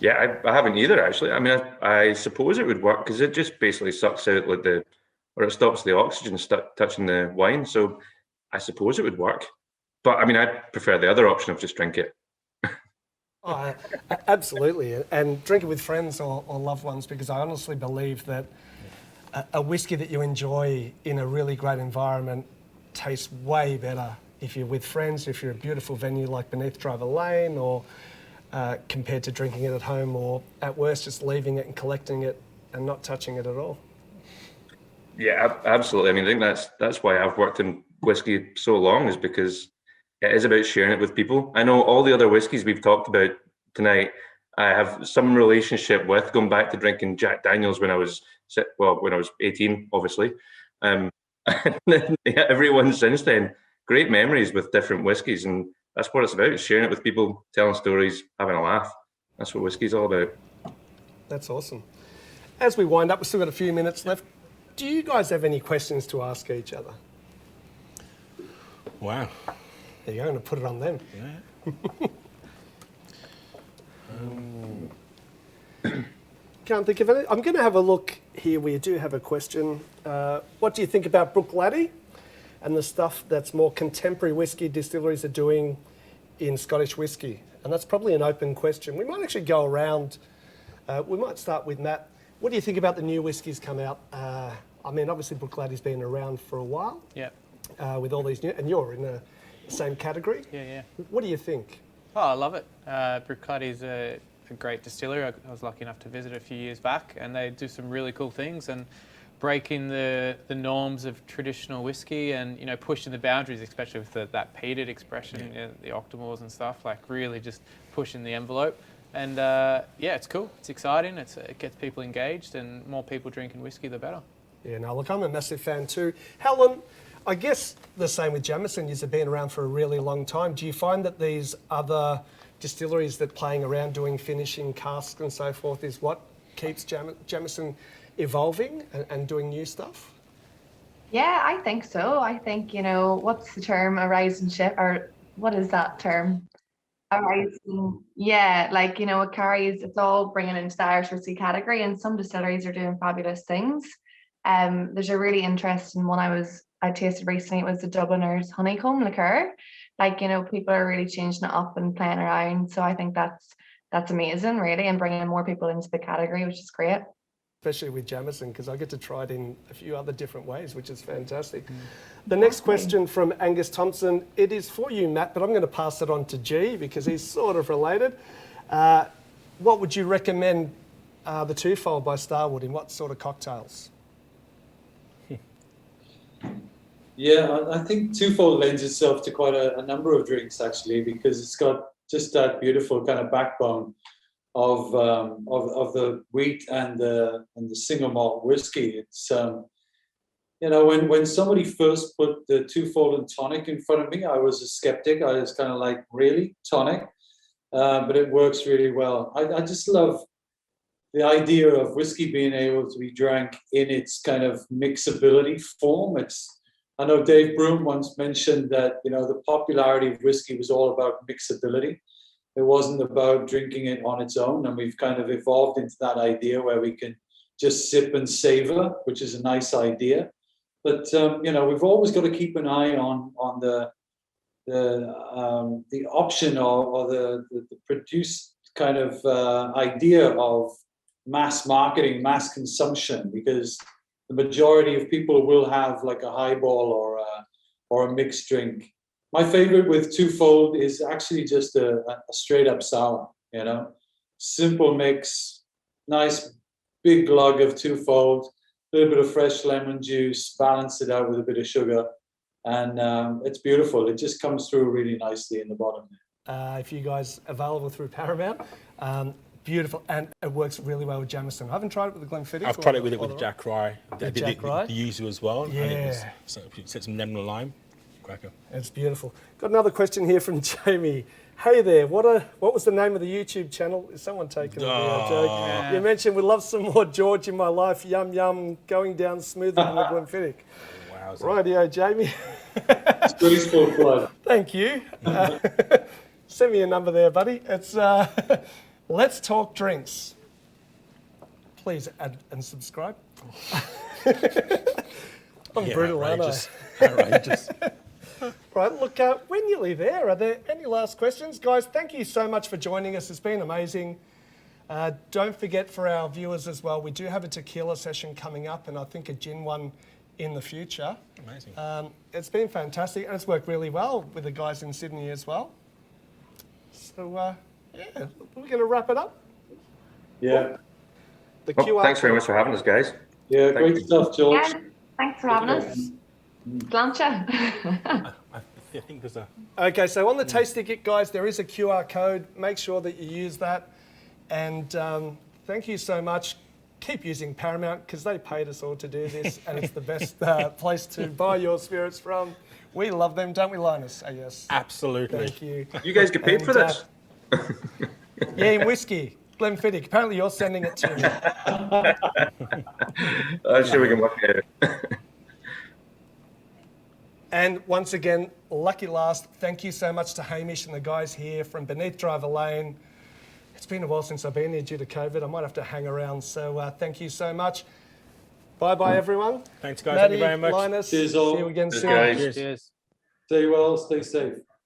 Yeah, I haven't either, actually. I suppose it would work because it just basically sucks out like or it stops the oxygen touching the wine. So I suppose it would work. But I prefer the other option of just drink it. Oh, absolutely. And drink it with friends or loved ones, because I honestly believe that a whiskey that you enjoy in a really great environment tastes way better if you're with friends, if you're at a beautiful venue like Beneath Driver Lane, or compared to drinking it at home, or at worst just leaving it and collecting it and not touching it at all. Yeah, absolutely. I think that's why I've worked in whiskey so long, is because it is about sharing it with people. I know all the other whiskies we've talked about tonight, I have some relationship with, going back to drinking Jack Daniels when I was 18, obviously. And then everyone since then, great memories with different whiskies, and that's what it's about, sharing it with people, telling stories, having a laugh. That's what whiskey's all about. That's awesome. As we wind up, we've still got a few minutes left. Do you guys have any questions to ask each other? Wow. There you go, I'm going to put it on them. Yeah. Can't think of any. I'm going to have a look here. We do have a question. What do you think about Brook Laddie and the stuff that's more contemporary whiskey distilleries are doing in Scottish whiskey? And that's probably an open question. We might actually go around. We might start with Matt. What do you think about the new whiskies come out? Obviously Brook Laddie's been around for a while. Yeah. With all these new, and you're in the same category. Yeah. What do you think? Oh, I love it. Brook Laddie's a great distillery. I was lucky enough to visit a few years back, and they do some really cool things and breaking the norms of traditional whiskey, and pushing the boundaries, especially with that peated expression, the octomores and stuff. Like really just pushing the envelope. And it's cool. It's exciting. It gets people engaged, and more people drinking whiskey, the better. Yeah, no, look, I'm a massive fan too. Helen, I guess the same with Jameson. You've been around for a really long time. Do you find that these other distilleries that playing around doing finishing casks and so forth is what keeps Jameson evolving and doing new stuff? Yeah, I think so. I think, what's the term? A rising ship, or what is that term? A rising, yeah, it carries, it's all bringing into the Irish whiskey category, and some distilleries are doing fabulous things. There's a really interesting one I tasted recently. It was the Dubliners honeycomb liqueur. People are really changing it up and playing around. So I think that's amazing, really, and bringing more people into the category, which is great. Especially with Jameson, because I get to try it in a few other different ways, which is fantastic. The next question from Angus Thompson. It is for you, Matt, but I'm going to pass it on to G because he's sort of related. What would you recommend the Twofold by Starwood in what sort of cocktails? Yeah, I think Twofold lends itself to quite a number of drinks, actually, because it's got just that beautiful kind of backbone of the wheat and the single malt whiskey. It's when somebody first put the Twofold and tonic in front of me, I was a skeptic. I was kind of like, really, tonic? But it works really well. I just love the idea of whiskey being able to be drank in its kind of mixability form. I know Dave Broom once mentioned that, the popularity of whiskey was all about mixability. It wasn't about drinking it on its own. And we've kind of evolved into that idea where we can just sip and savor, which is a nice idea. But we've always got to keep an eye on the option or the produced kind of idea of mass marketing, mass consumption, because the majority of people will have like a highball or a mixed drink. My favorite with twofold is actually just a straight up sour, simple mix, nice big glug of twofold, a little bit of fresh lemon juice, balance it out with a bit of sugar, and it's beautiful. It just comes through really nicely in the bottom. If you guys available through Paramount, beautiful, and it works really well with Jameson. I haven't tried it with the Glenfiddich. I've tried it with the Jack Rye, the Jack Rye, the yuzu as well. Yeah, and it was, so set some lemon and lime. Cracker. It's beautiful. Got another question here from Jamie. Hey there, what was the name of the YouTube channel? Is someone taking the joke? Yeah. You mentioned we love some more George in my life. Yum yum, going down smoother than the Glenfiddich. Wow. Rightio, Jamie. Squeezeful blood. Thank you. Send me a number there, buddy. It's Let's Talk Drinks. Please add and subscribe. I'm brutal, aren't I? Outrageous. Right, look, we're nearly there. Are there any last questions? Guys, thank you so much for joining us. It's been amazing. Don't forget, for our viewers as well, we do have a tequila session coming up, and I think a gin one in the future. Amazing. It's been fantastic, and it's worked really well with the guys in Sydney as well. So, we're going to wrap it up. Yeah. The QR Thanks very much for having us, guys. Yeah, great stuff, George. Yeah, thanks for having us. Plancha. I think there's a... Okay, so on the tasting kit, guys, there is a QR code. Make sure that you use that. And thank you so much. Keep using Paramount, because they paid us all to do this, and it's the best place to buy your spirits from. We love them, don't we, Linus? Oh, yes. Absolutely. Thank you. You guys get paid for this? Yeah, in whiskey. Glenfiddich. Apparently you're sending it to me. I'm sure we can work it out. And once again, lucky last, thank you so much to Hamish and the guys here from Beneath Driver Lane. It's been a while since I've been here due to COVID. I might have to hang around. So thank you so much. Bye-bye, everyone. Thanks, guys. Maddie, Thank you very much. Linus, Cheers all. see you again Cheers, soon. guys. Cheers. Cheers. Stay well, stay safe.